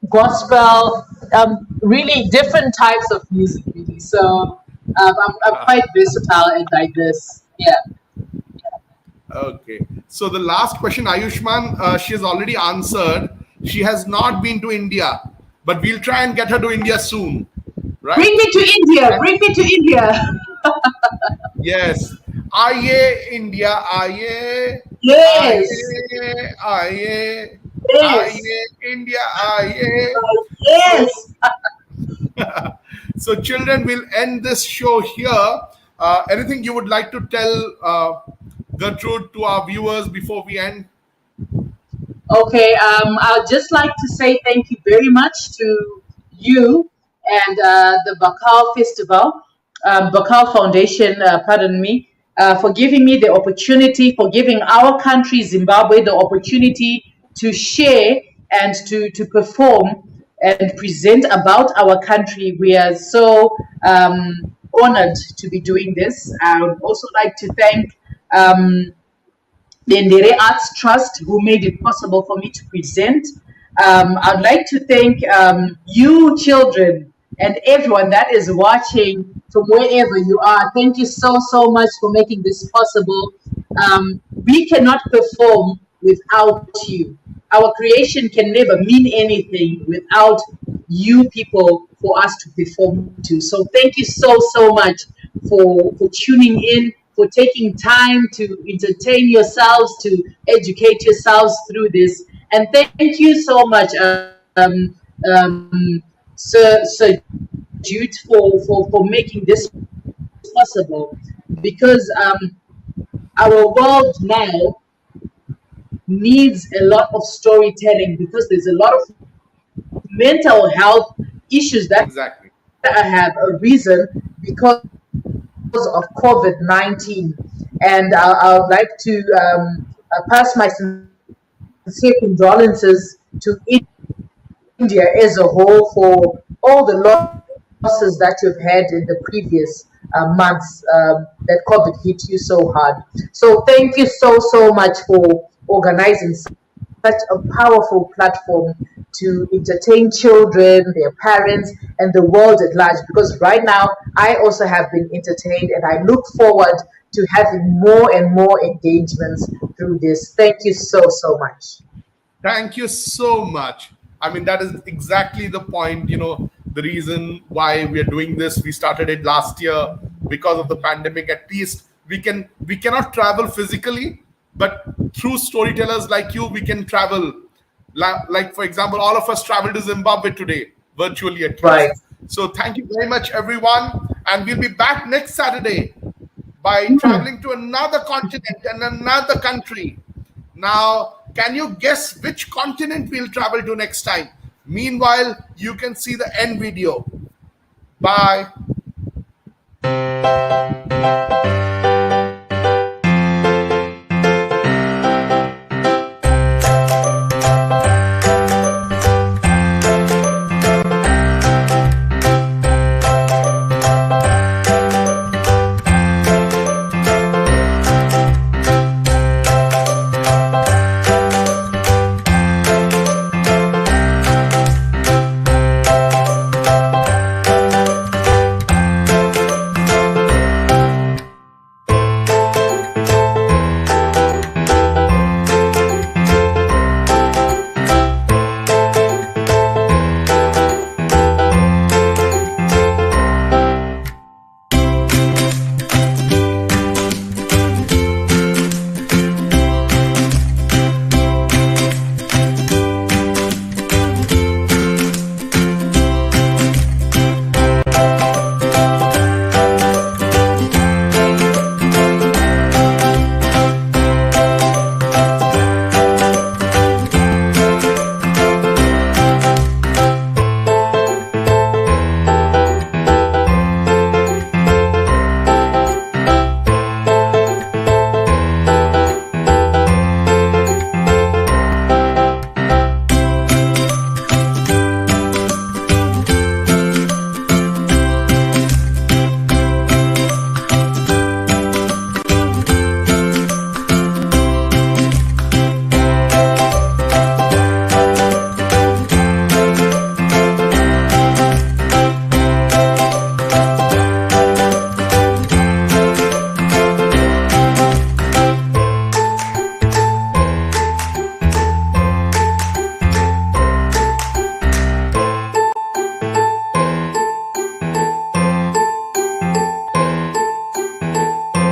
gospel, really different types of music, really. So I'm quite versatile and diverse. Yeah. Okay. So the last question, Ayushman, she has already answered. She has not been to India, but we'll try and get her to India soon, right? Bring me to India. Bring me to India. Yes. Aye, India, aye, Yes. aye, aye, aye, Yes. India, aye. So, Yes. so children, will end this show here. Anything you would like to tell Gertrude to our viewers before we end? Okay, I'd just like to say thank you very much to you and the Bakal Festival, Bakal Foundation, pardon me, for giving me the opportunity, for giving our country, Zimbabwe, the opportunity to share and to perform and present about our country. We are so honored to be doing this. I would also like to thank the Ndere Arts Trust, who made it possible for me to present. I'd like to thank you, children, and everyone that is watching from wherever you are. Thank you so, so much for making this possible. We cannot perform without you. Our creation can never mean anything without you people for us to perform to. So thank you so, so much for tuning in, for taking time to entertain yourselves, to educate yourselves through this. And thank you so much, Sir Jude, for making this possible. Because our world now needs a lot of storytelling, because there's a lot of mental health issues that Exactly. have arisen because of COVID-19. And I would like to pass my sincere condolences to India as a whole for all the losses that you've had in the previous months that COVID hit you so hard. So thank you so, so much for organizing such a powerful platform to entertain children, their parents, and the world at large. Because right now, I also have been entertained, and I look forward to having more and more engagements through this. Thank you so, so much. Thank you so much. I mean, that is exactly the point. The reason why we are doing this. We started it last year because of the pandemic. At least we cannot travel physically, but through storytellers like you, we can travel. Like for example, all of us travel to Zimbabwe today, virtually at Right. least. So thank you very much, everyone, and we'll be back next Saturday by traveling to another continent and another country. Now, can you guess which continent we'll travel to next time? Meanwhile, you can see the end video. Bye.